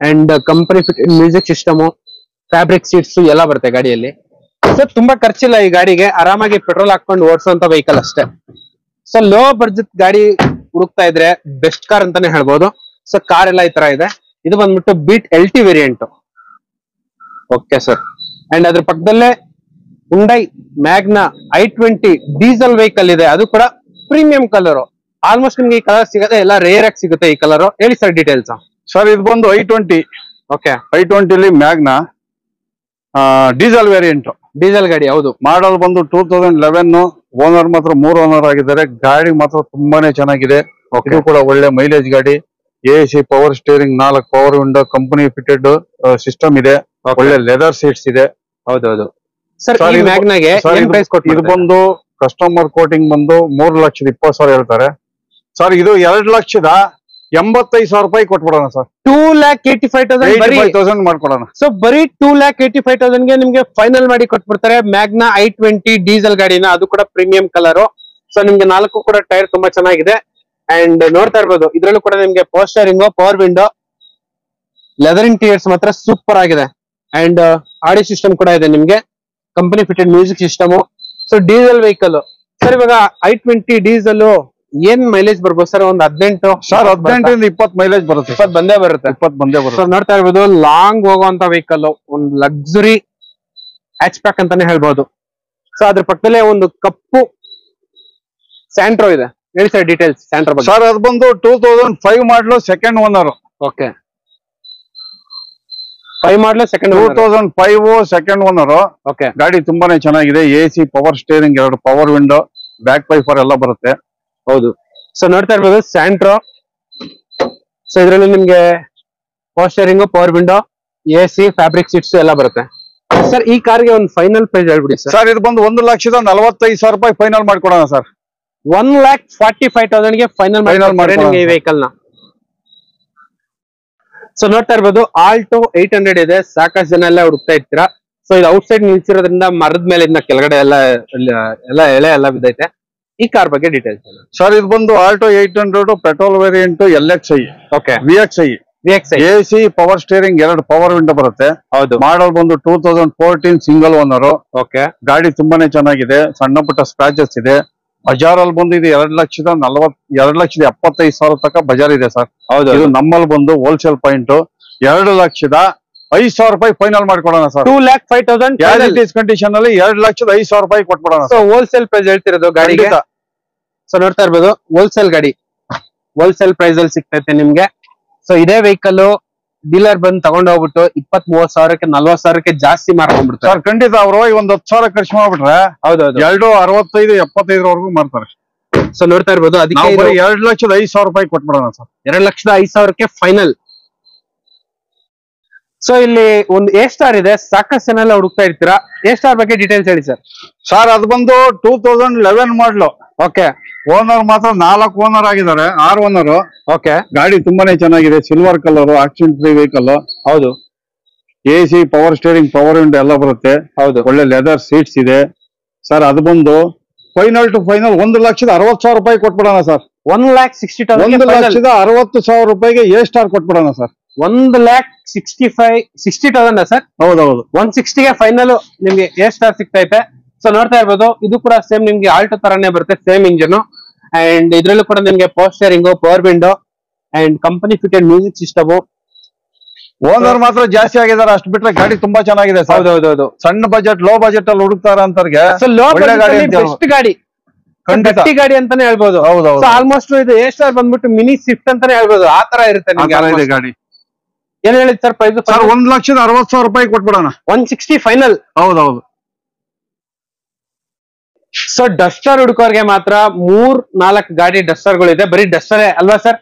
and company fitted music system, fabric seats ಎಲ್ಲ ಬರುತ್ತೆ ಗಾಡಿಯಲ್ಲಿ. ಸೊ ತುಂಬಾ ಖರ್ಚಿಲ್ಲ ಈ ಗಾಡಿಗೆ, ಆರಾಮಾಗಿ ಪೆಟ್ರೋಲ್ ಹಾಕೊಂಡು ಓಡಿಸುವಂತ ವೆಹಿಕಲ್ ಅಷ್ಟೇ. ಸೊ ಲೋ ಬಡ್ಜೆಟ್ ಗಾಡಿ ಹುಡುಕ್ತಾ ಇದ್ರೆ ಬೆಸ್ಟ್ ಕಾರ್ ಅಂತಾನೆ ಹೇಳ್ಬೋದು. ಸೊ ಕಾರ್ ಎಲ್ಲ ಈ ತರ ಇದೆ. ಇದು ಬಂದ್ಬಿಟ್ಟು Beat LT variant. Okay sir. And ಅದ್ರ ಪಕ್ಕದಲ್ಲೇ Hyundai Magna i20 diesel vehicle ಇದೆ, ಅದು ಕೂಡ ಪ್ರೀಮಿಯಂ ಕಲರ್. ಆಲ್ಮೋಸ್ಟ್ ನಿಮ್ಗೆ ಈ ಕಲರ್ ಸಿಗುತ್ತೆ, ಎಲ್ಲ ರೇರ್ ಆಗಿ ಸಿಗುತ್ತೆ ಈ ಕಲರ್. ಹೇಳಿ ಸರ್ ಡೀಟೇಲ್ಸ್. ಸರ್ ಇದು ಬಂದು i20. Okay, i20 Magna diesel variant, diesel ಗಾಡಿ. ಹೌದು, ಮಾಡಲ್ ಬಂದು 2011. ಓನರ್ ಮಾತ್ರ 3 ಓನರ್ ಆಗಿದ್ದಾರೆ. ಗಾಡಿ ಮಾತ್ರ ತುಂಬಾನೇ ಚೆನ್ನಾಗಿದೆ. ಇದು ಕೂಡ ಒಳ್ಳೆ ಮೈಲೇಜ್ ಗಾಡಿ. AC power steering, 4 power window, company fitted system ಇದೆ, ಒಳ್ಳೆ ಲೆದರ್ ಸೀಟ್ಸ್ ಇದೆ. ಹೌದೌದು ಸರ್. ಈ ಮ್ಯಾಗ್ನಾಗೆ ಏನ್ ಪ್ರೈಸ್ ಕೊಟ್ಟಿದ್ದೀರಾ? ಇದು ಬಂದು ಕಸ್ಟಮರ್ ಕೋಟಿಂಗ್ ಬಂದು 3,20,000 ಹೇಳ್ತಾರೆ ಸರ್. ಇದು 2,85,000 ರೂಪಾಯಿ ಕೊಟ್ಬಿಡೋಣ ಸರ್. 2,85,000 ಮಾಡ್ಕೊಡೋಣ. ಸೊ ಬರೀ 2,85,000 ಗೆ ನಿಮ್ಗೆ ಫೈನಲ್ ಮಾಡಿ ಕೊಟ್ಬಿಡ್ತಾರೆ ಮ್ಯಾಗ್ನಾ i20 ಡೀಸೆಲ್ ಗಾಡಿನ, ಅದು ಕೂಡ ಪ್ರೀಮಿಯಂ ಕಲರ್. ಸೊ ನಿಮ್ಗೆ 4 ಕೂಡ ಟೈರ್ ತುಂಬಾ ಚೆನ್ನಾಗಿದೆ. ಅಂಡ್ ನೋಡ್ತಾ ಇರ್ಬೋದು, ಇದ್ರಲ್ಲೂ ಕೂಡ ನಿಮ್ಗೆ power steering, power window, leather interiors ಮಾತ್ರ ಸೂಪರ್ ಆಗಿದೆ. ಅಂಡ್ ಆಡಿಯೋ ಸಿಸ್ಟಮ್ ಕೂಡ ಇದೆ ನಿಮ್ಗೆ, company fitted music system. So diesel vehicle sir. ಇವಾಗ i20 ಡೀಸೆಲ್ ಏನ್ ಮೈಲೇಜ್ ಬರ್ಬೋದು ಸರ್? ಒಂದು 18 ಸರ್, 18 ಇಂದ 20 ಮೈಲೇಜ್ ಬರುತ್ತೆ. 20 ಬಂದೇ ಬರುತ್ತೆ. 20 ಬಂದೇ ಬರುತ್ತೆ. ನೋಡ್ತಾ ಇರ್ಬೋದು, ಲಾಂಗ್ ಹೋಗುವಂತ ವೆಹಿಕಲ್, ಒಂದು ಲಕ್ಸುರಿ ಹ್ಯಾಚ್ ಪ್ಯಾಕ್ ಅಂತಾನೆ ಹೇಳ್ಬೋದು. ಸೊ ಅದ್ರ ಪಕ್ಕದಲ್ಲೇ ಒಂದು ಕಪ್ಪು ಸ್ಯಾಂಟ್ರೋ ಇದೆ. ಹೇಳಿ ಸರ್ ಡೀಟೇಲ್ಸ್ ಸ್ಯಾಂಟ್ರೋ ಬಗ್ಗೆ. ಸರ್ ಅದು ಬಂದು 2005 ಮಾಡಲು, ಸೆಕೆಂಡ್ ಓನರ್. ಓಕೆ, 5 ಮಾಡಲು ಸೆಕೆಂಡ್ 2005 ಸೆಕೆಂಡ್ ಓನರ್. ಓಕೆ, ಗಾಡಿ ತುಂಬಾನೇ ಚೆನ್ನಾಗಿದೆ. AC power steering, 2 power window, back wiper ಎಲ್ಲ ಬರುತ್ತೆ. ಹೌದು. ಸೊ ನೋಡ್ತಾ ಇರ್ಬೋದು ಸ್ಯಾಂಟ್ರೋ. ಸೊ ಇದ್ರಲ್ಲಿ ನಿಮ್ಗೆ power steering, power window, AC, fabric seats ಎಲ್ಲ ಬರುತ್ತೆ. ಸರ್ ಈ ಕಾರ್ಗೆ ಒಂದು ಫೈನಲ್ ಪ್ರೈಸ್ ಹೇಳ್ಬಿಡಿ ಸರ್. ಸರ್ ಇದು ಬಂದು 1,45,000 ರೂಪಾಯಿ ಫೈನಲ್ ಮಾಡ್ಕೊಡೋಣ ಸರ್. 1,45,000 ಗೆ ಫೈನಲ್ ಮಾಡಿ ನಿಮ್ಗೆ ಈ ವೆಹಿಕಲ್ ನ. ಸೊ ನೋಡ್ತಾ ಇರ್ಬೋದು ಆಲ್ಟೋ 800 ಇದೆ. ಸಾಕಷ್ಟು ಜನ ಎಲ್ಲ ಹುಡುಕ್ತಾ ಇರ್ತೀರಾ. ಸೊ ಇದು ಔಟ್ ಸೈಡ್ ನಿಲ್ಸಿರೋದ್ರಿಂದ ಮರದ ಮೇಲೆ ಇದನ್ನ ಕೆಳಗಡೆ ಎಲ್ಲ ಎಳೆ ಎಲ್ಲ ಬಿದ್ದೈತೆ. ಈ ಕಾರ್ ಬಗ್ಗೆ ಡೀಟೇಲ್ಸ್ ಸರ್. ಇದು ಬಂದು Alto 800 petrol variant, LXi. Okay, VXi. AC power steering, 2 power window ಬರುತ್ತೆ. ಹೌದು. ಮಾಡಲ್ ಬಂದು 2014 ಸಿಂಗಲ್ ಓನರ್. ಓಕೆ, ಗಾಡಿ ತುಂಬಾನೇ ಚೆನ್ನಾಗಿದೆ. ಸಣ್ಣ ಪುಟ್ಟ ಸ್ಕ್ರಾಚಸ್ ಇದೆ. ಬಜಾರ್ ಅಲ್ಲಿ ಬಂದು ಇದು 2,75,000 ತನಕ ಬಜಾರ್ ಇದೆ ಸರ್. ಹೌದು. ಇದು ನಮ್ಮಲ್ಲಿ ಬಂದು ಹೋಲ್ಸೇಲ್ ಪಾಯಿಂಟ್ 2,05,000 ರೂಪಾಯಿ ಫೈನಲ್ ಮಾಡ್ಕೊಡೋಣ ಸರ್. 2,05,000 ಕಂಡೀಷನ್ ಅಲ್ಲಿ 2,05,000 ರೂಪಾಯಿ ಕೊಟ್ಬಿಡೋಣ. ಸೊ ಹೋಲ್ಸೇಲ್ ಪ್ರೈಸ್ ಹೇಳ್ತಿರೋದು ಗಾಡಿಗೆ. ಸೊ ನೋಡ್ತಾ ಇರ್ಬೋದು ಹೋಲ್ಸೇಲ್ ಗಾಡಿ, ಹೋಲ್ಸೇಲ್ ಪ್ರೈಸ್ ಅಲ್ಲಿ ಸಿಗ್ತೈತೆ ನಿಮ್ಗೆ. ಸೊ ಇದೇ ವೆಹಿಕಲ್ ಡೀಲರ್ ಬಂದು ತಗೊಂಡ್ ಹೋಗ್ಬಿಟ್ಟು 20-30,000ಕ್ಕೆ 40,000ಕ್ಕೆ ಜಾಸ್ತಿ ಮಾರ್ಕೊಂಡ್ಬಿಡ್ತಾರೆ ಸರ್. ಖಂಡಿತ ಅವರು ಒಂದು 10,000 ಖರ್ಚು ಮಾಡ್ಬಿಟ್ರೆ ಹೌದೌದು 2,65,000-75,000 ಮಾಡ್ತಾರೆ. ಸೊ ನೋಡ್ತಾ ಇರ್ಬೋದು, ಅದಕ್ಕೆ 2,05,000 ರೂಪಾಯಿ ಕೊಟ್ಬಿಡೋಣ ಸರ್. 2,05,000ಕ್ಕೆ ಫೈನಲ್. ಸೊ ಇಲ್ಲಿ ಒಂದು A ಸ್ಟಾರ್ ಇದೆ. ಸಾಕಷ್ಟು ಜನ ಎಲ್ಲ ಹುಡುಕ್ತಾ ಇರ್ತೀರಾ. A ಸ್ಟಾರ್ ಬಗ್ಗೆ ಡೀಟೇಲ್ಸ್ ಹೇಳಿ ಸರ್. ಸರ್ ಅದು ಬಂದು 2011 ಮಾಡಲು. ಓಕೆ, ಓನರ್ ಮಾತ್ರ 4 ಓನರ್ ಆಗಿದ್ದಾರೆ, 6 ಓನರ್. ಓಕೆ, ಗಾಡಿ ತುಂಬಾನೇ ಚೆನ್ನಾಗಿದೆ. Silver colour, accident free vehicle. ಹೌದು. AC power steering, power window ಎಲ್ಲ ಬರುತ್ತೆ. ಹೌದು. ಒಳ್ಳೆ ಲೆದರ್ ಸೀಟ್ಸ್ ಇದೆ ಸರ್. ಅದು ಬಂದು ಫೈನಲ್ ಟು ಫೈನಲ್ 1,60,000 ರೂಪಾಯಿ ಕೊಟ್ಬಿಡೋಣ ಸರ್. 1,60,000 ರೂಪಾಯಿಗೆ A ಸ್ಟಾರ್ ಕೊಟ್ಬಿಡೋಣ ಸರ್. 1,60,000 ಸರ್. ಹೌದೌದು. 160ಗೆ ಫೈನಲ್ ನಿಮ್ಗೆ A ಸ್ಟಾರ್ ಸಿಗ್ತೈತೆ. ಸೊ ನೋಡ್ತಾ ಇರ್ಬೋದು, ಇದು ಕೂಡ ಸೇಮ್ ನಿಮ್ಗೆ ಆಲ್ಟೋ ತರಾನೇ ಬರುತ್ತೆ, ಸೇಮ್ ಇಂಜಿನ್. ಅಂಡ್ ಇದ್ರಲ್ಲೂ ಕೂಡ ನಿಮ್ಗೆ power steering, power window and company fitted music system. Owner ಮಾತ್ರ ಜಾಸ್ತಿ ಆಗಿದ್ದಾರೆ, ಅಷ್ಟು ಬಿಟ್ರೆ ಗಾಡಿ ತುಂಬಾ ಚೆನ್ನಾಗಿದೆ ಸರ್. ಹೌದೌದು. ಸಣ್ಣ ಬಜೆಟ್, ಲೋ ಬಜೆಟ್ ಅಲ್ಲಿ ಹುಡುಕ್ತಾರ ಅಂತವ್ರಿಗೆ ಬೆಸ್ಟ್ ಗಾಡಿ, ಗಟ್ಟಿ ಗಾಡಿ ಅಂತಾನೆ ಹೇಳ್ಬೋದು. ಹೌದೌದು. ಆಲ್ಮೋಸ್ಟ್ ಇದು A ಸ್ಟಾರ್ ಬಂದ್ಬಿಟ್ಟು ಮಿನಿ ಸ್ವಿಫ್ಟ್ ಅಂತಾನೆ ಹೇಳ್ಬೋದು. ಆ ತರ ಇರುತ್ತೆ ನಿಮ್ಗೆ ಗಾಡಿ. ಏನ್ ಹೇಳಿದ್ ಸರ್ ಪ್ರೈಸ್? ಸರ್ 1,60,000 ರೂಪಾಯಿ ಕೊಟ್ಬಿಡೋಣ. 160 ಫೈನಲ್. ಹೌದೌದು. ಸೊ ಡಸ್ಟರ್ ಹುಡುಕೋರ್ಗೆ ಮಾತ್ರ 3-4 ಗಾಡಿ ಡಸ್ಟರ್ ಗಳಿದೆ. ಬರೀ ಡಸ್ಟರ್ ಅಲ್ವಾ ಸರ್?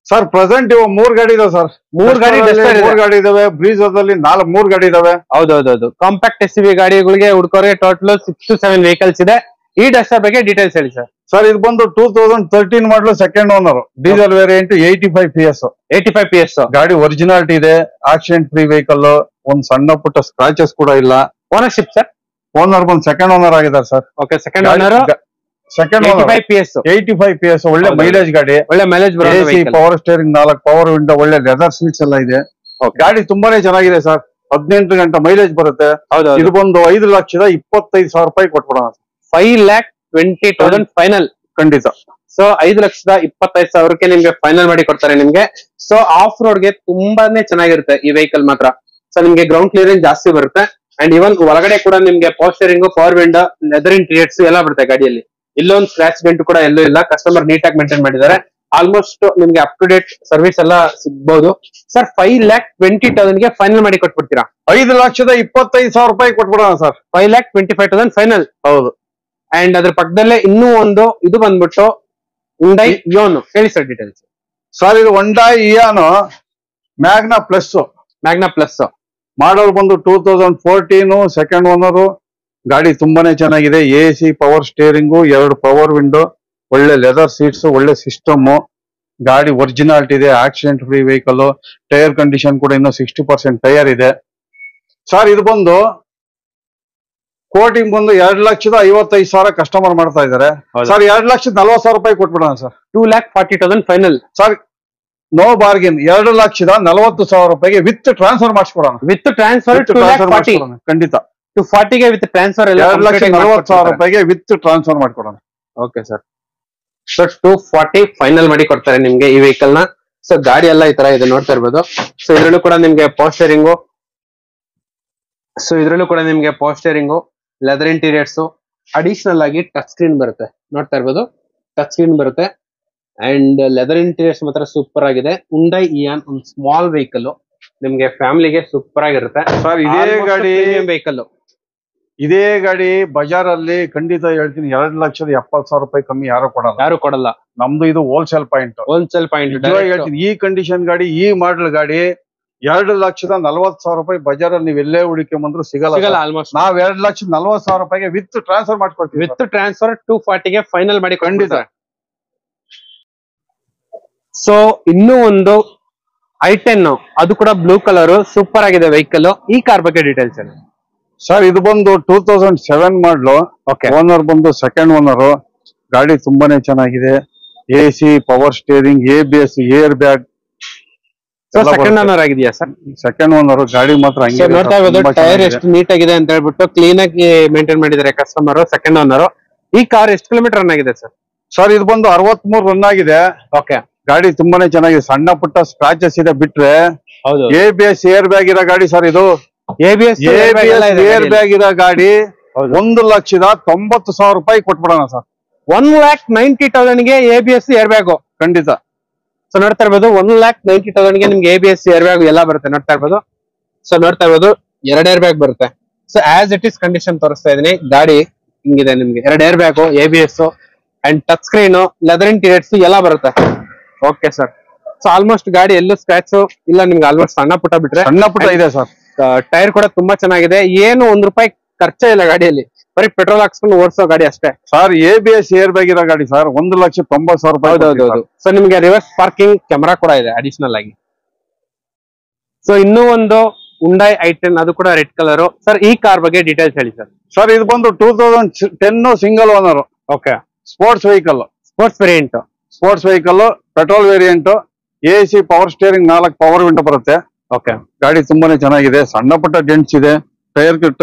ಸರ್ ಪ್ರೆಸೆಂಟ್ ಇವಾಗ 3 ಗಾಡಿ ಇದಾವೆ ಸರ್. 3 ಗಾಡಿ ಡಸ್ಟರ್ 3 ಗಾಡಿ ಇದಾವೆ. ಬ್ರೀಜರ್ದಲ್ಲಿ 3 ಗಾಡಿ ಇದಾವೆ. ಹೌದೌದು. ಕಾಂಪ್ಯಾಕ್ಟ್ SUV ಗಾಡಿಗಳಿಗೆ ಹುಡುಕೋರ್ಗೆ ಟೋಟಲ್ 6 to 7 ವೆಹಿಕಲ್ಸ್ ಇದೆ. ಈ ಡಸ್ಟರ್ ಬಗ್ಗೆ ಡೀಟೇಲ್ಸ್ ಹೇಳಿ ಸರ್. ಸರ್ ಇದು ಬಂದು 2013 model, second owner, diesel variant, 85 PS. 85 PS ಗಾಡಿ ಒರಿಜಿನಾಲಿಟಿ ಇದೆ. Accident free vehicle. ಒಂದ್ ಸಣ್ಣ ಪುಟ್ಟ ಸ್ಕ್ರಾಚಸ್ ಕೂಡ ಇಲ್ಲ. ಓನರ್ಶಿಪ್ ಸರ್ ಓನರ್ ಬಂದು ಸೆಕೆಂಡ್ ಓನರ್ ಆಗಿದ್ದಾರೆ sir. Okay, second owner, second 85 PS, 85 PS, ಒಳ್ಳೆ ಮೈಲೇಜ್ ಗಾಡಿ, ಒಳ್ಳೆ mileage AC, power steering, 4 power window, ಒಳ್ಳೆ ಲೆದರ್ ಸೀಟ್ಸ್ ಎಲ್ಲ ಇದೆ. ಗಾಡಿ ತುಂಬಾನೇ ಚೆನ್ನಾಗಿದೆ ಸರ್. 18 ಗಂಟೆ ಮೈಲೇಜ್ ಬರುತ್ತೆ. ಇದು ಬಂದು 5,25,000 ರೂಪಾಯಿ ಕೊಟ್ಬಿಡೋಣ. 5,20,000 ಫೈನಲ್. ಖಂಡಿತ. ಸೊ 5,25,000ಕ್ಕೆ ನಿಮ್ಗೆ ಫೈನಲ್ ಮಾಡಿ ಕೊಡ್ತಾರೆ ನಿಮ್ಗೆ. ಸೊ ಆಫ್ ರೋಡ್ ಗೆ ತುಂಬಾನೇ ಚೆನ್ನಾಗಿರುತ್ತೆ ಈ ವೆಹಿಕಲ್ ಮಾತ್ರ. ಸೊ ನಿಮ್ಗೆ ಗ್ರೌಂಡ್ ಕ್ಲಿಯರೆನ್ಸ್ ಜಾಸ್ತಿ ಬರುತ್ತೆ. ಅಂಡ್ ಇವನ್ ಒಳಗಡೆ ಕೂಡ ನಿಮ್ಗೆ power steering, power window, leather interiors ಎಲ್ಲ ಬರುತ್ತೆ ಗಾಡಿಯಲ್ಲಿ. ಇಲ್ಲೊಂದು ಸ್ಕ್ರಾಚ್ ಡೆಂಟ್ ಕೂಡ ಎಲ್ಲೂ ಇಲ್ಲ. ಕಸ್ಟಮರ್ ನೀಟಾಗಿ ಮೇಂಟೈನ್ ಮಾಡಿದ್ದಾರೆ. ಆಲ್ಮೋಸ್ಟ್ ನಿಮ್ಗೆ ಅಪ್ ಟು ಡೇಟ್ ಸರ್ವಿಸ್ ಎಲ್ಲ ಸಿಗ್ಬಹುದು. ಸರ್ 5,20,000ಗೆ ಫೈನಲ್ ಮಾಡಿ ಕೊಟ್ಬಿಡ್ತೀರಾ? 5,25,000 ರೂಪಾಯಿ ಕೊಟ್ಬಿಡೋಣ ಸರ್. 5,25,000 ಫೈನಲ್. ಹೌದು. ಅಂಡ್ ಅದ್ರ ಪಕ್ಕದಲ್ಲೇ ಇನ್ನೂ ಒಂದು ಇದು ಬಂದ್ಬಿಟ್ಟು ಹುಂಡೈ ಇಯಾನ್. ಹೇಳಿ ಸರ್ ಡೀಟೇಲ್ಸ್. ಸರ್ ಇದು Hyundai Ian Magna plus. Magna plus model ಬಂದು 2014, ಸೆಕೆಂಡ್ ಓನರ್. ಗಾಡಿ ತುಂಬಾನೇ ಚೆನ್ನಾಗಿದೆ. AC, power steering, 2 power window, ಒಳ್ಳೆ ಲೆದರ್ ಸೀಟ್ಸ್, ಒಳ್ಳೆ ಸಿಸ್ಟಮ್. ಗಾಡಿ ಒರಿಜಿನಾಲಿಟಿ ಇದೆ. Accident free vehicle. Tyre condition ಕೂಡ ಇನ್ನು 60% ಟೈರ್ ಇದೆ ಸರ್. ಇದು ಬಂದು ಕೋಟಿಂಗ್ ಬಂದು 2,55,000 ಕಸ್ಟಮರ್ ಮಾಡ್ತಾ ಇದ್ದಾರೆ ಸರ್. 2,40,000 ರೂಪಾಯಿ ಕೊಟ್ಬಿಡೋಣ sir. 2,40,000 final sir. No bargain. 2,40,000 ರೂಪಾಯಿಗೆ ವಿತ್ ಟ್ರಾನ್ಸ್ಫರ್ ಮಾಡಿಸ್ಕೊಡೋಣ. ವಿತ್ ಟ್ರಾನ್ಸ್ಫರ್ 2,40,000 ಖಂಡಿತ. 240ಗೆ ವಿತ್ ಟ್ರಾನ್ಸ್ಫರ್ 2,40,000 ರೂಪಾಯಿಗೆ ವಿತ್ ಟ್ರಾನ್ಸ್ಫರ್ ಮಾಡ್ಕೊಡೋಣ. Okay sir. ಸೊ 240 ಫೈನಲ್ ಮಾಡಿ ಕೊಡ್ತಾರೆ ನಿಮ್ಗೆ ಈ ವೆಹಿಕಲ್ ನ. ಸೊ ಗಾಡಿ ಎಲ್ಲ ಈ ತರ ಇದೆ ನೋಡ್ತಾ ಇರ್ಬೋದು. ಸೊ ಇದ್ರಲ್ಲೂ ಕೂಡ ನಿಮ್ಗೆ power steering, leather interiors, additional ಆಗಿ ಟಚ್ ಸ್ಕ್ರೀನ್ ಬರುತ್ತೆ ನೋಡ್ತಾ ಇರ್ಬೋದು. ಟಚ್ ಸ್ಕ್ರೀನ್ ಬರುತ್ತೆ. ಅಂಡ್ ಲೆದರ್ ಇಂಟೀರಿಯರ್ಸ್ ಮಾತ್ರ ಸೂಪರ್ ಆಗಿದೆ. ಹುಂಡೈ ಇಯಾನ್ ಒಂದು ಸ್ಮಾಲ್ ವೆಹಿಕಲ್, ನಿಮ್ಗೆ ಫ್ಯಾಮಿಲಿಗೆ ಸೂಪರ್ ಆಗಿರುತ್ತೆ ಸರ್. ಇದೇ ಗಾಡಿ ಬಜಾರ್ ಅಲ್ಲಿ ಖಂಡಿತ ಹೇಳ್ತೀನಿ 2,70,000 ರೂಪಾಯಿ ಕಮ್ಮಿ ಯಾರು ಕೊಡಲ್ಲ. ನಮ್ದು ಇದು ಹೋಲ್ಸೇಲ್ ಪಾಯಿಂಟ್. ಹೇಳ್ತೀನಿ, ಈ ಕಂಡೀಷನ್ ಗಾಡಿ, ಈ ಮಾಡಲ್ ಗಾಡಿ 2,40,000 ರೂಪಾಯಿ ಬಜಾರ್ ಅಲ್ಲಿ ನೀವು ಎಲ್ಲೇ ಹುಡುಕಿ ಬಂದ್ರು ಸಿಗಲ್ಲ. ಆಲ್ಮೋಸ್ಟ್ ನಾವ್ 2,40,000 ರೂಪಾಯಿಗೆ ವಿತ್ ಟ್ರಾನ್ಸ್ಫರ್ ಮಾಡ್ಕೊಡ್ತೀವಿ. ವಿತ್ ಟ್ರಾನ್ಸ್ಫರ್ 240ಗೆ ಫೈನಲ್ ಮಾಡಿ ಖಂಡಿತ. ಸೊ ಇನ್ನೂ ಒಂದು i10, ಅದು ಕೂಡ ಬ್ಲೂ ಕಲರ್, ಸೂಪರ್ ಆಗಿದೆ ವೆಹಿಕಲ್. ಈ ಕಾರ್ ಬಗ್ಗೆ ಡೀಟೇಲ್ಸ್ ಹೇಳಿ ಸರ್. ಇದು ಬಂದು 2007 ಮಾಡಲು. ಓನರ್ ಬಂದು ಸೆಕೆಂಡ್ ಓನರ್. ಗಾಡಿ ತುಂಬಾನೇ ಚೆನ್ನಾಗಿದೆ. AC, power steering, ABS, air bag. Second owner ಆಗಿದೆಯಾ ಸರ್? Second owner. ಗಾಡಿ ಮಾತ್ರ ಹಂಗೆ ನೋಡ್ತಾ ಇರ್ಬೋದು. ಟೈರ್ ಎಷ್ಟು ನೀಟ್ ಆಗಿದೆ ಅಂತ ಹೇಳ್ಬಿಟ್ಟು ಕ್ಲೀನ್ ಆಗಿ ಮೇಂಟೈನ್ ಮಾಡಿದ್ದಾರೆ ಕಸ್ಟಮರ್. Second owner. ಈ ಕಾರ್ ಎಷ್ಟು ಕಿಲೋಮೀಟರ್ ರನ್ ಆಗಿದೆ ಸರ್? ಸರ್ ಇದು ಬಂದು 63 ರನ್ ಆಗಿದೆ. ಓಕೆ. ಗಾಡಿ ತುಂಬಾನೇ ಚೆನ್ನಾಗಿದೆ. ಸಣ್ಣ ಪುಟ್ಟ ಸ್ಕ್ರಾಚಸ್ ಇದೆ ಬಿಟ್ರೆ. ಹೌದು. ABS, ಏರ್ ಬ್ಯಾಗ್ ಇರೋ ಗಾಡಿ ಸರ್ ಇದು. ABS ಏರ್ ಬ್ಯಾಗ್ ಇರೋ ಗಾಡಿ 1,90,000 ರೂಪಾಯಿ ಕೊಟ್ಬಿಡೋಣ ಸರ್. 1,90,000ಗೆ ABS ಏರ್ ಬ್ಯಾಗ್ ಖಂಡಿತ. ಸೊ ನೋಡ್ತಾ ಇರ್ಬೋದು 1,90,000ಗೆ ನಿಮ್ಗೆ ABS ಏರ್ ಬ್ಯಾಗ್ ಎಲ್ಲ ಬರುತ್ತೆ ನೋಡ್ತಾ ಇರ್ಬೋದು. ಸೊ ನೋಡ್ತಾ ಇರ್ಬೋದು 2 ಏರ್ ಬ್ಯಾಗ್ ಬರುತ್ತೆ. So as it is condition ತೋರಿಸ್ತಾ ಇದೀನಿ. ಗಾಡಿ ಹಿಂಗಿದೆ. ನಿಮ್ಗೆ 2 air bag, ABS and touch screen, leather interiors ಎಲ್ಲ ಬರುತ್ತೆ. Okay sir. ಸೊ ಆಲ್ಮೋಸ್ಟ್ ಗಾಡಿ ಎಲ್ಲೂ ಸ್ಕ್ರಾಚ್ ಇಲ್ಲ ನಿಮ್ಗೆ. ಆಲ್ಮೋಸ್ಟ್ ಸಣ್ಣ ಪುಟ್ಟ ಬಿಟ್ರೆ ಸಣ್ಣ ಪುಟ್ಟ ಇದೆ ಸರ್. ಟೈರ್ ಕೂಡ ತುಂಬಾ ಚೆನ್ನಾಗಿದೆ. ಏನು ₹1 ಖರ್ಚೇ ಇಲ್ಲ ಗಾಡಿಯಲ್ಲಿ. ಬರೀ ಪೆಟ್ರೋಲ್ ಹಾಕ್ಸ್ಕೊಂಡು ಓಡಿಸೋ ಗಾಡಿ ಅಷ್ಟೇ ಸರ್. ABS ಏರ್ ಬ್ಯಾಗ್ ಇರೋ ಗಾಡಿ ಸರ್. 1,90,000 ರೂಪಾಯಿ. ಹೌದೌದು. ಸೊ ನಿಮ್ಗೆ ರಿವರ್ಸ್ ಪಾರ್ಕಿಂಗ್ ಕ್ಯಾಮೆರಾ ಕೂಡ ಇದೆ ಅಡಿಷನಲ್ ಆಗಿ. ಸೊ ಇನ್ನೂ ಒಂದು ಹುಂಡೈ i10, ಅದು ಕೂಡ ರೆಡ್ ಕಲರ್. ಸರ್ ಈ ಕಾರ್ ಬಗ್ಗೆ ಡೀಟೇಲ್ಸ್ ಹೇಳಿ ಸರ್. ಸರ್ ಇದು ಬಂದು 2010 single owner. Okay. Sports vehicle. Sports variant, petrol variant, AC, power steering, 4 power window ಬರುತ್ತೆ. ಓಕೆ. ಗಾಡಿ ತುಂಬಾನೇ ಚೆನ್ನಾಗಿದೆ. ಸಣ್ಣ ಪುಟ್ಟ ಡೆಂಟ್ಸ್ ಇದೆ. ಟೈರ್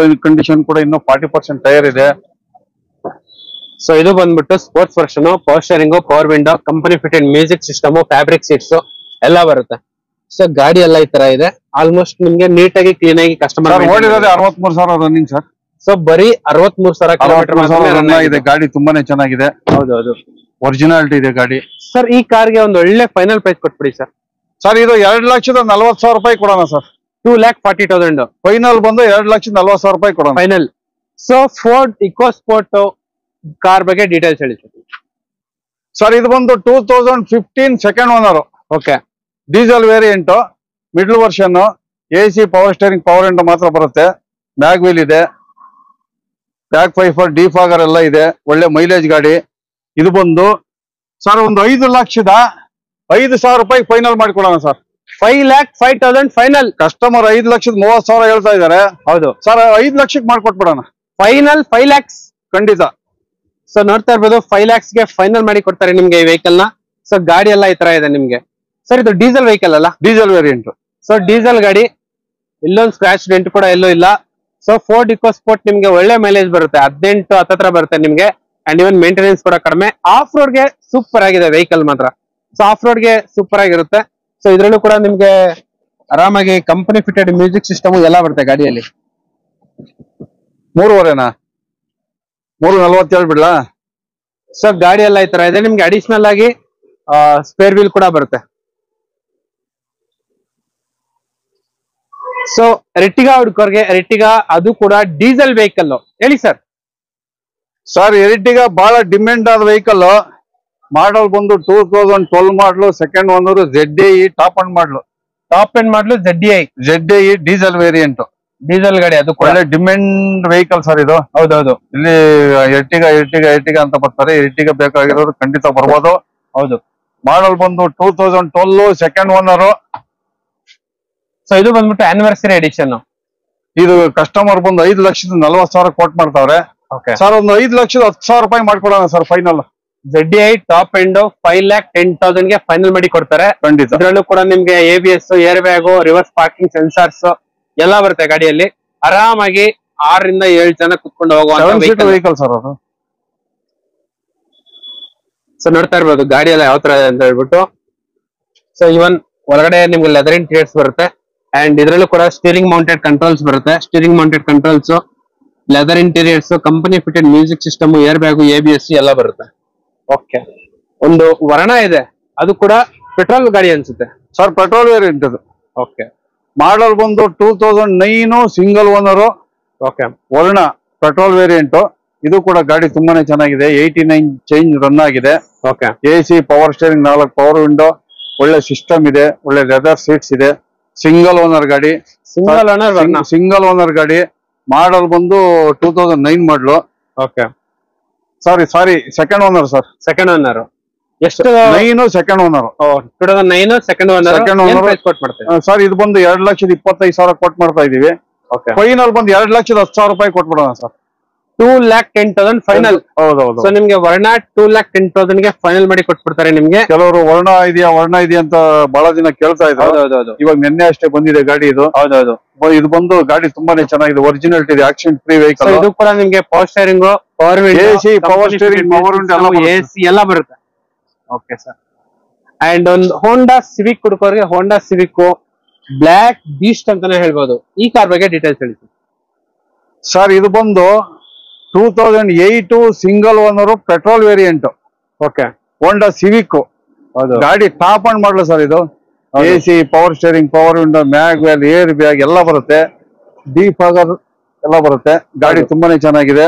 ಕಂಡೀಷನ್ ಕೂಡ ಇನ್ನು 40% ಟೈರ್ ಇದೆ. ಸೊ ಇದು ಬಂದ್ಬಿಟ್ಟು sports version. Power steering, power window, company fitted music system, fabric seats ಎಲ್ಲ ಬರುತ್ತೆ. ಸೊ ಗಾಡಿ ಎಲ್ಲ ಈ ತರ ಇದೆ. ಆಲ್ಮೋಸ್ಟ್ ನಿಮ್ಗೆ ನೀಟಾಗಿ ಕ್ಲೀನ್ ಆಗಿ ಕಸ್ಟಮರ್ ಓಡಿರೋದೇ 63,000 ರನ್ನಿಂಗ್ ಸರ್. ಸೊ ಬರೀ 63,000 ಕಿಲೋಮೀಟರ್ ರನ್ ಆಗಿದೆ. ಗಾಡಿ ತುಂಬಾನೇ ಚೆನ್ನಾಗಿದೆ. ಹೌದೌದು. ಒರಿಜಿನಾಲಿಟಿ ಇದೆ ಗಾಡಿ. ಸರ್ ಈ ಕಾರ್ಗೆ ಒಂದು ಒಳ್ಳೆ ಫೈನಲ್ ಪ್ರೈಸ್ ಕೊಟ್ಬಿಡಿ ಸರ್. ಸರ್ ಇದು 2,40,000 ರೂಪಾಯಿ ಕೊಡೋಣ ಸರ್. 2,40,000 ಫೈನಲ್ ಬಂದು 2,40,000 ರೂಪಾಯಿ ಕೊಡೋಣ. Final. So Ford EcoSport car ಬಗ್ಗೆ ಡೀಟೇಲ್ಸ್ ಹೇಳಿ ಸರ್. ಇದು ಬಂದು 2015 second owner. Okay. Diesel variant, middle version, AC, power steering, power window ಮಾತ್ರ ಬರುತ್ತೆ. ಮ್ಯಾಗ್ ವೀಲ್ ಇದೆ. ಬ್ಯಾಕ್ ವೈಫರ್, ಡಿಫಾಗರ್ ಎಲ್ಲ ಇದೆ. ಒಳ್ಳೆ ಮೈಲೇಜ್ ಗಾಡಿ. ಇದು ಬಂದು ಸರ್ ಒಂದು 5,05,000 ರೂಪಾಯಿ ಫೈನಲ್ ಮಾಡಿಕೊಡೋಣ ಸರ್. 5,05,000 ಫೈನಲ್. ಕಸ್ಟಮರ್ 5,30,000 ಹೇಳ್ತಾ ಇದಾರೆ. ಹೌದು ಸರ್. 5 ಲಕ್ಷಕ್ಕೆ ಮಾಡ್ಕೊಟ್ಬಿಡೋಣ. ಫೈನಲ್ 5 lakhs ಖಂಡಿತ. ಸೊ ನೋಡ್ತಾ ಇರ್ಬೋದು 5 lakhs ಗೆ ಫೈನಲ್ ಮಾಡಿ ಕೊಡ್ತಾರೆ ನಿಮ್ಗೆ ಈ ವೆಹಿಕಲ್ ನ. ಸೊ ಗಾಡಿ ಎಲ್ಲ ಈ ತರ ಇದೆ ನಿಮ್ಗೆ. ಸರ್ ಇದು ಡೀಸೆಲ್ ವೆಹಿಕಲ್ ಅಲ್ಲ? Diesel variant. ಸೊ ಡೀಸೆಲ್ ಗಾಡಿ, ಇಲ್ಲೊಂದು ಸ್ಕ್ರಾಚ್ ಡೆಂಟ್ ಕೂಡ ಎಲ್ಲೂ ಇಲ್ಲ. ಸೊ ಫೋರ್ಡ್ ಇಕೋಸ್ಪೋರ್ಟ್ ನಿಮ್ಗೆ ಒಳ್ಳೆ ಮೈಲೇಜ್ ಬರುತ್ತೆ, 18 ಹತ್ತತ್ರ ಬರುತ್ತೆ ನಿಮ್ಗೆ. ಅಂಡ್ ಇವನ್ ಮೇಂಟೆನೆನ್ಸ್ ಕೂಡ ಕಡಿಮೆ. ಆಫ್ ರೋಡ್ ಗೆ ಸೂಪರ್ ಆಗಿದೆ ವೆಹಿಕಲ್ ಮಾತ್ರ. ಸೊ ಆಫ್ ರೋಡ್ ಗೆ ಸೂಪರ್ ಆಗಿರುತ್ತೆ. ಸೊ ಇದ್ರಲ್ಲೂ ಕೂಡ ನಿಮ್ಗೆ ಆರಾಮಾಗಿ ಕಂಪನಿ ಫಿಟೆಡ್ ಮ್ಯೂಸಿಕ್ ಸಿಸ್ಟಮ್ ಎಲ್ಲ ಬರುತ್ತೆ ಗಾಡಿಯಲ್ಲಿ. 3.5ನಾ? 3.47 ಬಿಡ್ಲಾ? ಸೊ ಗಾಡಿ ಎಲ್ಲ ಈ ತರ ಇದೆ ನಿಮ್ಗೆ. ಅಡಿಷನಲ್ ಆಗಿ ಸ್ಪೇರ್ ವೀಲ್ ಕೂಡ ಬರುತ್ತೆ. ಸೊ ಎರ್ಟಿಗಾ ಹುಡ್ಕೋರ್ಗೆ ಎರ್ಟಿಗಾ, ಅದು ಕೂಡ ಡೀಸೆಲ್ ವೆಹಿಕಲ್. ಹೇಳಿ ಸರ್. ಸರ್ ಎರ್ಟಿಗಾ ಬಹಳ ಡಿಮ್ಯಾಂಡ್ ಆದ ವೆಹಿಕಲ್. ಮಾಡಲ್ ಬಂದು 2012 ಮಾಡಲು, second owner ZDI top end ಮಾಡಲು. ಟಾಪ್ ಎಂಡ್ ಮಾಡಲು ZDI ಡೀಸೆಲ್ ವೇರಿಯಂಟ್. ಡೀಸೆಲ್ ಗಾಡಿ, ಅದು ಒಳ್ಳೆ ಡಿಮ್ಯಾಂಡ್ ವೆಹಿಕಲ್ ಸರ್ ಇದು. ಹೌದೌದು. ಇಲ್ಲಿ ಎರ್ಟಿಗಾ ಅಂತ ಬರ್ತಾರೆ. ಎರ್ಟಿಗಾ ಬೇಕಾಗಿರೋರು ಖಂಡಿತ ಬರ್ಬೋದು. ಹೌದು. ಮಾಡಲ್ ಬಂದು 2012 ಸೆಕೆಂಡ್ ಓನರ್. ಸೊ ಇದು ಬಂದ್ಬಿಟ್ಟು ಆನಿವರ್ಸರಿ ಎಡಿಷನ್. ಇದು ಕಸ್ಟಮರ್ ಬಂದು 5,40,000 ಕೋಟ್ ಮಾಡ್ತಾವ್ರೆ. ಸರ್ ಒಂದು 5,10,000 ರೂಪಾಯಿ ಮಾಡ್ಕೊಡೋಣ sir final. ZDI top end 5,10,000 ಗೆ ಫೈನಲ್ ಮಾಡಿ ಕೊಡ್ತಾರೆ ಖಂಡಿತ. ಇದರಲ್ಲೂ ಕೂಡ ನಿಮ್ಗೆ ABS, air bag, reverse parking sensors ಎಲ್ಲ ಬರುತ್ತೆ ಗಾಡಿಯಲ್ಲಿ. ಆರಾಮಾಗಿ 6 ರಿಂದ 7 ಜನ ಕುತ್ಕೊಂಡು ಹೋಗುವಂತ ವೆಹಿಕಲ್ ಸರ್ ಅದು. ಸೊ ನೋಡ್ತಾ ಇರ್ಬೋದು ಗಾಡಿ ಎಲ್ಲ ಯಾವ ತರ ಇದೆ ಅಂತ ಹೇಳ್ಬಿಟ್ಟು. ಸೊ ಇವನ್ ಒಳಗಡೆ ನಿಮ್ಗೆ ಲೆದರ್ ಇಂಟೀರಿಯರ್ಸ್ ಬರುತ್ತೆ. ಅಂಡ್ ಇದ್ರಲ್ಲೂ ಕೂಡ ಸ್ಟೀರಿಂಗ್ ಮೌಂಟೆಡ್ ಕಂಟ್ರೋಲ್ಸ್ ಬರುತ್ತೆ. Steering mounted controls, leather interiors, company fitted music system, air bag, ABS ಎಲ್ಲ ಬರುತ್ತೆ. ಓಕೆ. ಒಂದು ವರ್ಣ ಇದೆ, ಅದು ಕೂಡ ಪೆಟ್ರೋಲ್ ಗಾಡಿ ಅನ್ಸುತ್ತೆ ಸರ್. ಪೆಟ್ರೋಲ್ ವೇರಿಯಂಟ್ ಅದು. ಓಕೆ. ಮಾಡಲ್ ಬಂದು 2009 ಸಿಂಗಲ್ ಓನರ್. ಓಕೆ. ವರ್ಣ ಪೆಟ್ರೋಲ್ ವೇರಿಯಂಟ್. ಇದು ಕೂಡ ಗಾಡಿ ತುಂಬಾನೇ ಚೆನ್ನಾಗಿದೆ. 89 ಚೇಂಜ್ ರನ್ ಆಗಿದೆ. Okay. AC, power steering, 4 power window, ಒಳ್ಳೆ ಸಿಸ್ಟಮ್ ಇದೆ, ಒಳ್ಳೆ ಲೆದರ್ ಸೀಟ್ಸ್ ಇದೆ. ಸಿಂಗಲ್ ಓನರ್ ಗಾಡಿ. ಸಿಂಗಲ್ ಓನರ್ ಗಾಡಿ. ಮಾಡಲ್ ಬಂದು 2009 model. Okay. Sorry second owner sir. Second owner. ಎಷ್ಟು? 9 second owner. 2009 second owner. Sir ಇದು ಬಂದು 2,25,000 ಕೊಟ್ ಮಾಡ್ತಾ ಇದೀವಿ. ಫೈನಲ್ ಬಂದು 2,10,000 ರೂಪಾಯಿ ಕೊಟ್ಬಿಡೋಣ ಸರ್. 2,10,000 ಫೈನಲ್. ಹೌದೌದು. ಸೊ ನಿಮ್ಗೆ ವರ್ಣ 2,10,000 ಗೆ ಫೈನಲ್ ಮಾಡಿ ಕೊಟ್ಬಿಡ್ತಾರೆ ನಿಮ್ಗೆ. ಕೆಲವರು ವರ್ಣ ಇದೆಯಾ ಅಂತ ಬಹಳ ದಿನ ಕೇಳ್ತಾ ಇದ್ದಾರೆ. ಇವಾಗ ನಿನ್ನೆ ಅಷ್ಟೇ ಬಂದಿದೆ ಗಾಡಿ ಇದು. ಹೌದೌದು. ಇದು ಬಂದು ಗಾಡಿ ತುಂಬಾನೇ ಚೆನ್ನಾಗಿದೆ. ಒರಿಜಿನಾಲಿಟಿ ಇದೆ, ಆಕ್ಸಿಡೆಂಟ್ ಫ್ರೀ ವೆಹಿಕಲ್. ಇದು ಕೂಡ ನಿಮ್ಗೆ power steering, power window, AC, power steering, power window, AC ಎಲ್ಲ ಬರುತ್ತೆ. Okay sir. ಅಂಡ್ ಒಂದು ಹೋಂಡಾ ಸಿವಿಕ್ ಹುಡುಕೋರಿಗೆ ಹೋಂಡಾ ಸಿವಿಕ್ ಬ್ಲಾಕ್ ಬೀಸ್ಟ್ ಅಂತಾನೆ ಹೇಳ್ಬೋದು. ಈ ಕಾರ್ ಬಗ್ಗೆ ಡೀಟೇಲ್ಸ್ ಹೇಳಿ ಸರ್. ಇದು ಬಂದು 2008 single owner petrol variant. Okay. Honda Civic ಗಾಡಿ ಟಾಪ್ ಅಂಡ್ ಮಾಡಲು ಸರ್. ಇದು AC, power steering, power window, mag wheel, air bag ಎಲ್ಲ ಬರುತ್ತೆ. ಡಿಫಾಗರ್ ಎಲ್ಲ ಬರುತ್ತೆ. ಗಾಡಿ ತುಂಬಾನೇ ಚೆನ್ನಾಗಿದೆ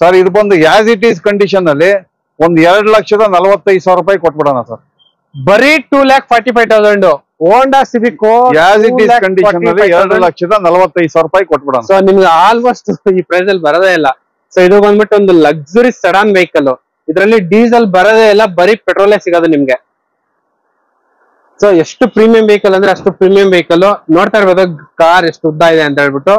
ಸರ್. ಇದು ಬಂದು ಆಸ್ ಇಟ್ ಈಸ್ ಕಂಡೀಷನ್ ಅಲ್ಲಿ ಒಂದು 2,45,000 ರೂಪಾಯಿ ಕೊಟ್ಬಿಡೋಣ ಸರ್. ಬರೀ 2,45,000 ಹೋಂಡಾ Civic as it is condition ಅಲ್ಲಿ 2,45,000 ರೂಪಾಯಿ ಕೊಟ್ಬಿಡೋಣ. ಸೊ ನಿಮ್ಗೆ ಆಲ್ಮೋಸ್ಟ್ ಈ ಪ್ರೈಸ್ ಅಲ್ಲಿ ಬರೋದೇ ಇಲ್ಲ. ಸೊ ಇದು ಬಂದ್ಬಿಟ್ಟು ಒಂದು ಲಕ್ಸುರಿ ಸಡಾನ್ ವೆಹಿಕಲ್. ಇದರಲ್ಲಿ ಡೀಸೆಲ್ ಬರೋದೇ ಇಲ್ಲ, ಬರೀ ಪೆಟ್ರೋಲೇ ಸಿಗೋದು ನಿಮ್ಗೆ. ಸೊ ಎಷ್ಟು ಪ್ರೀಮಿಯಂ ವೆಹಿಕಲ್ ಅಂದ್ರೆ ಅಷ್ಟು ಪ್ರೀಮಿಯಂ ವೆಹಿಕಲ್. ನೋಡ್ತಾ ಇರ್ಬೋದು ಕಾರ್ ಎಷ್ಟು ಉದ್ದ ಇದೆ ಅಂತ ಹೇಳ್ಬಿಟ್ಟು.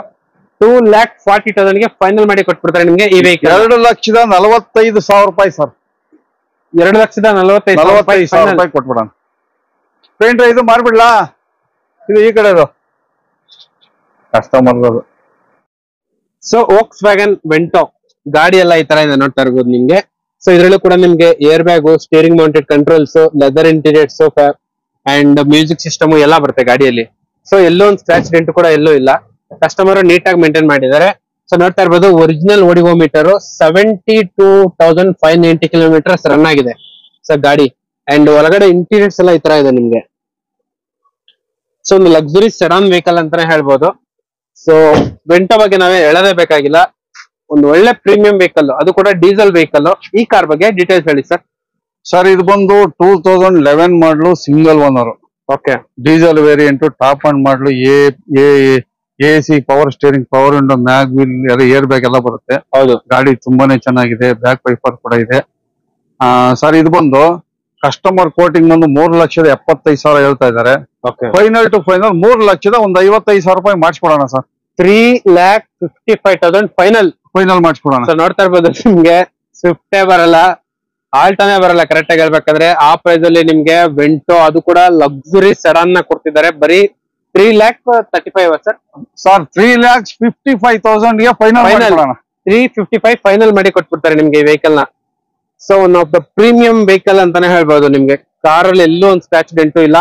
2,40,000 ಗೆ ಫೈನಲ್ ಮಾಡಿ ಕೊಟ್ಬಿಡ್ತಾರೆ ನಿಮ್ಗೆ ಈ ವೆಹಿಕಲ್. 2,45,000 ರೂಪಾಯಿ ಸರ್. 2,45,000 ರೂಪಾಯಿ ಕೊಟ್ಬಿಡೋಣ. ಪೇಂಟ್ ಇದು ಮಾಡ್ಬಿಡ್ಲಾ? ಇದು ಈ ಕಡೆ customer. So Volks wagon Vento ಗಾಡಿ ಎಲ್ಲ ಈ ತರ ಇದೆ ನೋಡ್ತಾ ಇರ್ಬೋದು ನಿಮ್ಗೆ. ಸೊ ಇದ್ರಲ್ಲೂ ಕೂಡ ನಿಮ್ಗೆ air bag, steering mounted controls, leather interiors and music system ಎಲ್ಲ ಬರುತ್ತೆ ಗಾಡಿಯಲ್ಲಿ. ಸೊ ಎಲ್ಲೋ ಒಂದು ಸ್ಕ್ರಾಚ್ ಡೆಂಟ್ ಕೂಡ ಎಲ್ಲೂ ಇಲ್ಲ. ಕಸ್ಟಮರ್ ನೀಟಾಗಿ ಮೇಂಟೈನ್ ಮಾಡಿದ್ದಾರೆ. ಸೊ ನೋಡ್ತಾ ಇರ್ಬೋದು ಒರಿಜಿನಲ್ ಓಡಿಗೋಮೀಟರ್ 72,590 ಕಿಲೋಮೀಟರ್ಸ್ ರನ್ ಆಗಿದೆ ಸೊ ಗಾಡಿ. ಅಂಡ್ ಒಳಗಡೆ ಇಂಟೀರಿಯರ್ಸ್ ಎಲ್ಲ ಈ ತರ ಇದೆ ನಿಮ್ಗೆ. ಸೊ ಒಂದು ಲಕ್ಸುರಿ ಸೆಡಾನ್ ವೆಹಿಕಲ್ ಅಂತಾನೆ ಹೇಳ್ಬೋದು. ಸೊ ವೆಂಟೋ ಬಗ್ಗೆ ನಾವೇ ಹೇಳೋದೇ ಬೇಕಾಗಿಲ್ಲ. ಒಂದು ಒಳ್ಳೆ ಪ್ರೀಮಿಯಂ ವೆಹಿಕಲ್, ಅದು ಕೂಡ ಡೀಸೆಲ್ ವೆಹಿಕಲ್. ಈ ಕಾರ್ ಬಗ್ಗೆ ಡೀಟೇಲ್ಸ್ ಹೇಳಿ ಸರ್. ಸರ್ ಇದು ಬಂದು 2011 ಮಾಡಲು single owner. Okay. Diesel variant top end model. AC, power steering, power window, mag wheel, air bag ಎಲ್ಲ ಬರುತ್ತೆ. ಹೌದು. ಗಾಡಿ ತುಂಬಾನೇ ಚೆನ್ನಾಗಿದೆ. ಬ್ಯಾಕ್ ವೈಪರ್ ಕೂಡ ಇದೆ. ಸರ್ ಇದು ಬಂದು ಕಸ್ಟಮರ್ ಕೋಟಿಂಗ್ ಬಂದು 3,75,000 ಹೇಳ್ತಾ ಇದ್ದಾರೆ. ಫೈನಲ್ ಟು ಫೈನಲ್ 3,55,000 ರೂಪಾಯಿ ಮಾಡಿಸ್ಕೊಡೋಣ ಸರ್. 3,55,000 ಫೈನಲ್. ಫೈನಲ್ ಮಾಡಿಸ್ಕೊಡೋಣ. ಸೊ ನೋಡ್ತಾ ಇರ್ಬೋದು ನಿಮ್ಗೆ ಸ್ವಿಫ್ಟೇ ಬರಲ್ಲ, ಆಲ್ಟಾನೇ ಬರಲ್ಲ ಕರೆಕ್ಟ್ ಆಗಿ ಹೇಳ್ಬೇಕಂದ್ರೆ. ಆ ಪ್ರೈಸ್ ಅಲ್ಲಿ ನಿಮ್ಗೆ ವೆಂಟೋ, ಅದು ಕೂಡ ಲಕ್ಸುರಿ ಸೆಡಾನ್ ನ ಕೊಡ್ತಿದ್ದಾರೆ. ಬರೀ 3,35,000 ಸರ್. ಸರ್ 3,55,000 ಗೆ ಫೈನಲ್ 355 ಫೈನಲ್ ಮಾಡಿ ಕೊಟ್ಬಿಡ್ತಾರೆ ನಿಮ್ಗೆ ಈ ವೆಹಿಕಲ್ ನ. So one of the premium vehicle ಅಂತಾನೆ ಹೇಳ್ಬೋದು. ನಿಮ್ಗೆ ಕಾರಲ್ಲಿ ಎಲ್ಲೂ ಒಂದು ಸ್ಕ್ರಾಚ್ ಡೆಂಟು ಇಲ್ಲ.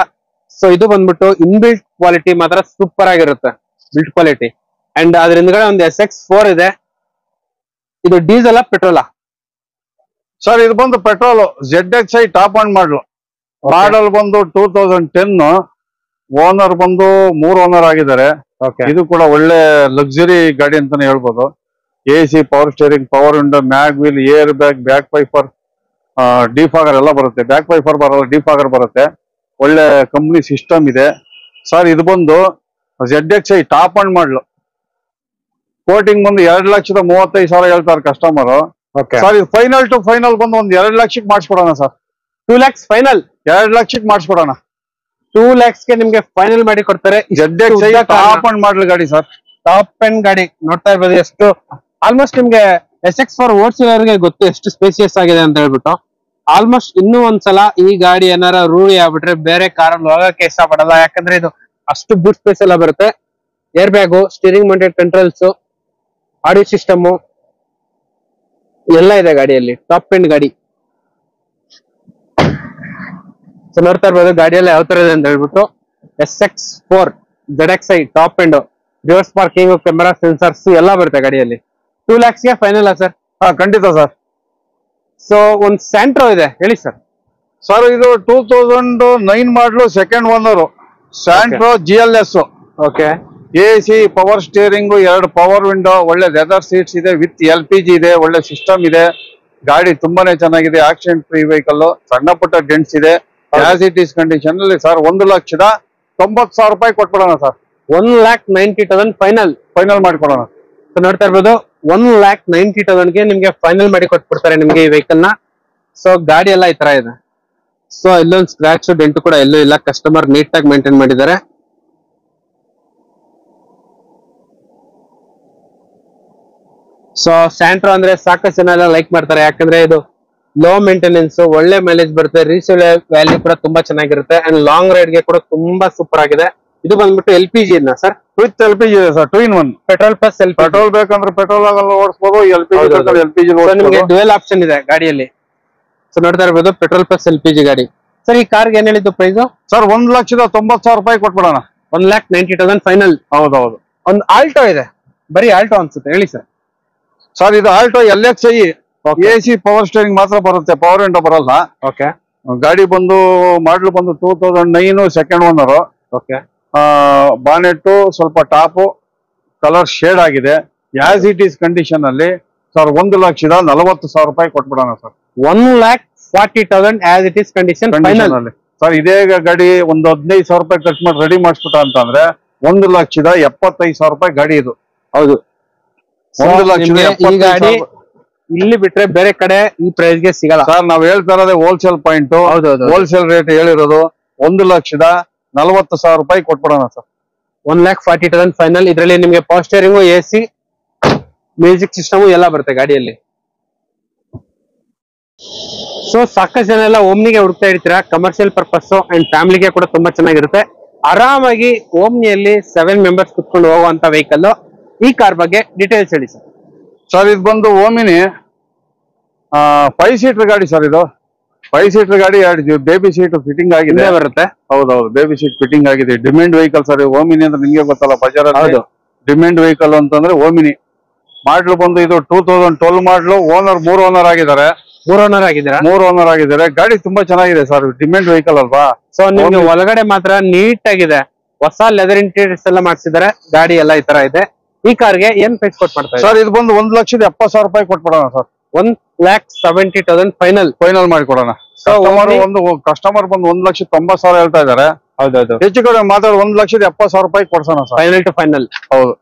ಸೊ ಇದು ಬಂದ್ಬಿಟ್ಟು ಇನ್ಬಿಲ್ಟ್ ಕ್ವಾಲಿಟಿ ಮಾತ್ರ ಸೂಪರ್ ಆಗಿರುತ್ತೆ, ಬಿಲ್ಟ್ ಕ್ವಾಲಿಟಿ. ಅಂಡ್ ಅದ್ರ ಹಿಂದ್ಗಡೆ ಒಂದು SX4 ಇದೆ. ಇದು ಡೀಸೆಲ್ ಪೆಟ್ರೋಲಾ ಸರ್? ಇದು ಬಂದು ಪೆಟ್ರೋಲ್ ZXi ಟಾಪ್ ಅಂಡ್ ಮಾಡಲ್ ಬಂದು 2010. ಓನರ್ ಬಂದು 3 ಓನರ್ ಆಗಿದ್ದಾರೆ. ಇದು ಕೂಡ ಒಳ್ಳೆ ಲಕ್ಸುರಿ ಗಾಡಿ ಅಂತಾನೆ ಹೇಳ್ಬೋದು. AC, power steering, power window, mag wheel, air bag, back wiper, defogger ಎಲ್ಲ ಬರುತ್ತೆ. ಬ್ಯಾಕ್ ವೈಫರ್ ಬರಲ್ಲ, ಡಿಫಾಗರ್ ಬರುತ್ತೆ. ಒಳ್ಳೆ ಕಂಪ್ನಿ ಸಿಸ್ಟಮ್ ಇದೆ ಸರ್. ಇದು ಬಂದು ZXi ಟಾಪ್ ಅಂಡ್ ಕೋಟಿಂಗ್ ಬಂದು 2,35,000 ಹೇಳ್ತಾರೆ ಕಸ್ಟಮರ್. ಸರ್ ಇದು ಫೈನಲ್ ಟು ಫೈನಲ್ ಬಂದು ಒಂದು 2 ಲಕ್ಷಕ್ಕೆ ಮಾಡಿಸ್ಕೊಡೋಣ ಸರ್. 2 lakhs ಫೈನಲ್, 2 ಲಕ್ಷಕ್ಕೆ ಮಾಡಿಸ್ಕೊಡೋಣ. 2 lakhs ಗೆ ನಿಮ್ಗೆ ಫೈನಲ್ ಮಾಡಿ ಕೊಡ್ತಾರೆ. ZXi ಟಾಪ್ ಅಂಡ್ ಮಾಡಲ್ ಗಾಡಿ ಸರ್, ಟಾಪ್ ಅಂಡ್ ಗಾಡಿ. ನೋಡ್ತಾ ಇರ್ಬೋದು ಎಷ್ಟು ಆಲ್ಮೋಸ್ಟ್ ನಿಮ್ಗೆ SX4 ಓಡಿಸಿರೋರಿಗೆ ಗೊತ್ತು ಎಷ್ಟು ಸ್ಪೇಸಿಯಸ್ ಆಗಿದೆ ಅಂತ ಹೇಳ್ಬಿಟ್ಟು. ಆಲ್ಮೋಸ್ಟ್ ಇನ್ನೂ ಒಂದ್ಸಲ ಈ ಗಾಡಿ ಏನಾರ ರೂಢಿ ಆಗ್ಬಿಟ್ರೆ ಬೇರೆ ಕಾರಲ್ಲಿ ಹೋಗಕ್ಕೆ ಇಷ್ಟಪಡಲ್ಲ. ಯಾಕಂದ್ರೆ ಇದು ಅಷ್ಟು ಬೂಟ್ ಸ್ಪೇಸ್ ಎಲ್ಲ ಬರುತ್ತೆ. Air bag, steering mounted controls, audio system ಎಲ್ಲ ಇದೆ ಗಾಡಿಯಲ್ಲಿ. ಟಾಪ್ ಅಂಡ್ ಗಾಡಿ. ಸೊ ನೋಡ್ತಾ ಇರ್ಬೋದು ಗಾಡಿಯಲ್ಲಿ ಯಾವ ತರ ಇದೆ ಅಂತ ಹೇಳ್ಬಿಟ್ಟು. SX4 ZXi top and, reverse parking, camera, sensors ಎಲ್ಲ ಬರುತ್ತೆ ಗಾಡಿಯಲ್ಲಿ. 2 lakhs ಗೆ ಫೈನಲ್ ಸರ್? ಹಾ ಖಂಡಿತ ಸರ್. ಸೊ ಒಂದ್ ಸ್ಯಾಂಟ್ರೋ ಇದೆ, ಹೇಳಿ ಸರ್. ಸರ್ ಇದು 2009 ಮಾಡಲು, second owner. Santro GLS. Okay. AC, power steering, 2 power window, ಒಳ್ಳೆ ಲೆದರ್ ಸೀಟ್ಸ್ ಇದೆ, ವಿತ್ LPG ಇದೆ, ಒಳ್ಳೆ ಸಿಸ್ಟಮ್ ಇದೆ. ಗಾಡಿ ತುಂಬಾನೇ ಚೆನ್ನಾಗಿದೆ. ಆಕ್ಸಿಡೆಂಟ್ ಫ್ರೀ ವೆಹಿಕಲ್, ಸಣ್ಣ ಪುಟ್ಟ ಡೆಂಟ್ಸ್ ಇದೆ. ಆಸ್ ಇಟ್ ಈಸ್ ಕಂಡೀಷನ್ ಅಲ್ಲಿ ಸರ್ 1,90,000 ರೂಪಾಯಿ ಕೊಟ್ಬಿಡೋಣ ಸರ್. 1,90,000 ಫೈನಲ್ ಮಾಡ್ಕೊಡೋಣ. ಸೊ ನೋಡ್ತಾ ಇರ್ಬೋದು 1,90,000 ಗೆ ನಿಮ್ಗೆ ಫೈನಲ್ ಮಾಡಿ ಕೊಟ್ಬಿಡ್ತಾರೆ ನಿಮ್ಗೆ ಈ ವೆಹಿಕಲ್ ನ. ಸೊ ಗಾಡಿ ಎಲ್ಲ ಈ ತರ ಇದೆ. ಸೊ ಇಲ್ಲೊಂದು ಸ್ಕ್ರಾಚ್ ಡೆಂಟ್ ಕೂಡ ಎಲ್ಲೂ ಇಲ್ಲ. ಕಸ್ಟಮರ್ ನೀಟ್ ಆಗಿ ಮೇಂಟೈನ್ ಮಾಡಿದ್ದಾರೆ. ಸೊ ಸ್ಯಾಂಟ್ರೋ ಅಂದ್ರೆ ಸಾಕಷ್ಟು ಜನ ಎಲ್ಲ ಲೈಕ್ ಮಾಡ್ತಾರೆ. ಯಾಕಂದ್ರೆ ಇದು ಲೋ ಮೇಂಟೆನೆನ್ಸ್, ಒಳ್ಳೆ ಮೈಲೇಜ್ ಬರುತ್ತೆ, ರೀಸೇಲ್ ವ್ಯಾಲ್ಯೂ ಕೂಡ ತುಂಬಾ ಚೆನ್ನಾಗಿರುತ್ತೆ. ಅಂಡ್ ಲಾಂಗ್ ರೈಡ್ ಗೆ ಕೂಡ ತುಂಬಾ ಸೂಪರ್ ಆಗಿದೆ. ಇದು ಬಂದ್ಬಿಟ್ಟು LPG ಸರ್, ವಿತ್ LPG ಇದೆ sir. 2 in 1 petrol plus LPG. Petrol ಬೇಕಂದ್ರೆ ಪೆಟ್ರೋಲ್ ಆಗಲ್ಲ ಓಡಿಸಬಹುದು, LPG ನಿಮಗೆ ಡ್ಯುಯಲ್ ಆಪ್ಷನ್ ಇದೆ ಗಾಡಿಯಲ್ಲಿ. ಸೊ ನೋಡ್ತಾ ಇರ್ಬೋದು ಪೆಟ್ರೋಲ್ ಪ್ಲಸ್ LPG ಗಾಡಿ. ಸರ್ ಈ ಕಾರ್ಗೆ ಏನ್ ಹೇಳಿದ್ದು ಪ್ರೈಸ್? ಸರ್ 1,90,000 ರೂಪಾಯಿ ಕೊಟ್ಬಿಡೋಣ. 1,90,000 ಫೈನಲ್. ಹೌದೌದು. ಒಂದು ಆಲ್ಟೋ ಇದೆ, ಬರೀ ಆಲ್ಟೋ ಅನ್ಸುತ್ತೆ, ಹೇಳಿ ಸರ್. ಸರ್ ಇದು Alto LXi. AC, power steering ಮಾತ್ರ ಬರುತ್ತೆ, ಪವರ್ ವಿಂಡೋ ಬರಲ್ಲ. ಓಕೆ. ಗಾಡಿ ಬಂದು ಮಾಡಲು ಬಂದು 2009 ಸೆಕೆಂಡ್ ಓನರ್. ಓಕೆ. ಬಾನೆಟ್ ಸ್ವಲ್ಪ ಟಾಪ್ ಕಲರ್ ಶೇಡ್ ಆಗಿದೆ. ಆಸ್ ಇಟ್ ಈಸ್ ಕಂಡೀಷನ್ ಅಲ್ಲಿ ಸರ್ 1,40,000 ರೂಪಾಯಿ ಕೊಟ್ಬಿಡೋಣ sir. 1,40,000 as it is condition ಅಲ್ಲಿ ಸರ್. ಇದೇ ಗಾಡಿ ಒಂದು 15,000 ರೂಪಾಯಿ ಖರ್ಚು ಮಾಡಿ ರೆಡಿ ಮಾಡಿಸ್ಬಿಟ್ಟ ಅಂತಂದ್ರೆ 1,75,000 ರೂಪಾಯಿ ಗಾಡಿ ಇದು. ಹೌದು. 1,70,000 ಗಾಡಿ ಇಲ್ಲಿ ಬಿಟ್ರೆ ಬೇರೆ ಕಡೆ ಈ ಪ್ರೈಸ್ ಗೆ ಸಿಗಲ್ಲ ಸರ್. ನಾವ್ ಹೇಳ್ತಾ ಇರೋದೇ ಹೋಲ್ಸೇಲ್ ಪಾಯಿಂಟ್, ಹೋಲ್ಸೇಲ್ ರೇಟ್ ಹೇಳಿರೋದು. 1,40,000 ರೂಪಾಯಿ ಕೊಟ್ಬಿಡೋಣ ಸರ್. 1,40,000 ಫೈನಲ್. ಇದರಲ್ಲಿ ನಿಮ್ಗೆ power steering, AC, music system ಎಲ್ಲ ಬರುತ್ತೆ ಗಾಡಿಯಲ್ಲಿ. ಸೊ ಸಾಕಷ್ಟು ಜನ ಎಲ್ಲ ಓಮ್ನಿಗೆ ಹುಡುಕ್ತಾ ಇರ್ತೀರಾ, ಕಮರ್ಷಿಯಲ್ ಪರ್ಪಸ್ ಅಂಡ್ ಫ್ಯಾಮಿಲಿಗೆ ಕೂಡ ತುಂಬಾ ಚೆನ್ನಾಗಿರುತ್ತೆ. ಆರಾಮಾಗಿ ಓಮ್ನಿಯಲ್ಲಿ 7 ಮೆಂಬರ್ಸ್ ಕುತ್ಕೊಂಡು ಹೋಗುವಂತ ವೆಹಿಕಲ್. ಈ ಕಾರ್ ಬಗ್ಗೆ ಡೀಟೇಲ್ಸ್ ಹೇಳಿ ಸರ್. ಸರ್ ಇದು ಬಂದು ಓಮಿನಿ 5 ಸೀಟರ್ ಗಾಡಿ ಸರ್. ಇದು 5 ಸೀಟರ್ ಗಾಡಿ, 2 ಬೇಬಿ ಸೀಟ್ ಫಿಟ್ಟಿಂಗ್ ಆಗಿದೆ ಬರುತ್ತೆ. ಹೌದೌದು, ಬೇಬಿ ಸೀಟ್ ಫಿಟ್ಟಿಂಗ್ ಆಗಿದೆ. Demand vehicle sir. ಓಮಿನಿ ಅಂದ್ರೆ ನಿಮ್ಗೆ ಗೊತ್ತಲ್ಲ, ಬಜಾರ್ ಅಲ್ಲಿ ಡಿಮ್ಯಾಂಡ್ ವೆಹಿಕಲ್ ಅಂತಂದ್ರೆ ಓಮಿನಿ. ಮಾಡ್ಲು ಬಂದು ಇದು 2012 ಮಾಡ್ಲು. ಓನರ್ 3 ಓನರ್ ಆಗಿದ್ದಾರೆ. 3 ಓನರ್ ಆಗಿದ್ದಾರೆ. ಗಾಡಿ ತುಂಬಾ ಚೆನ್ನಾಗಿದೆ ಸರ್, ಡಿಮ್ಯಾಂಡ್ ವೆಹಿಕಲ್ ಅಲ್ವಾ. ಸೊ ನಿಮ್ಗೆ ಒಳಗಡೆ ಮಾತ್ರ ನೀಟ್ ಆಗಿದೆ, ಹೊಸ ಲೆದರ್ ಇಂಟೀರಿಯರ್ಸ್ ಎಲ್ಲ ಮಾಡಿಸಿದ್ದಾರೆ. ಗಾಡಿ ಎಲ್ಲ ಈ ತರ ಇದೆ. ಈ ಕಾರ್ಗೆ ಏನ್ ಪ್ರೈಸ್ ಕೊಟ್ ಮಾಡ್ತಾರೆ ಸರ್? ಇದು ಬಂದು 1,70,000 ರೂಪಾಯಿ ಕೊಟ್ಬಿಡೋಣ ಸರ್. 1,70,000 ಫೈನಲ್ ಮಾಡಿಕೊಡೋಣ. ಒಂದು ಕಸ್ಟಮರ್ ಬಂದು 1,90,000 ಹೇಳ್ತಾ ಇದಾರೆ. ಹೌದೌದು. ಹೆಚ್ಚು ಕಡೆ ಮಾತಾಡಿ 1,70,000 ರೂಪಾಯಿ ಕೊಡ್ಸೋಣ ಸರ್. Final to final. ಹೌದು.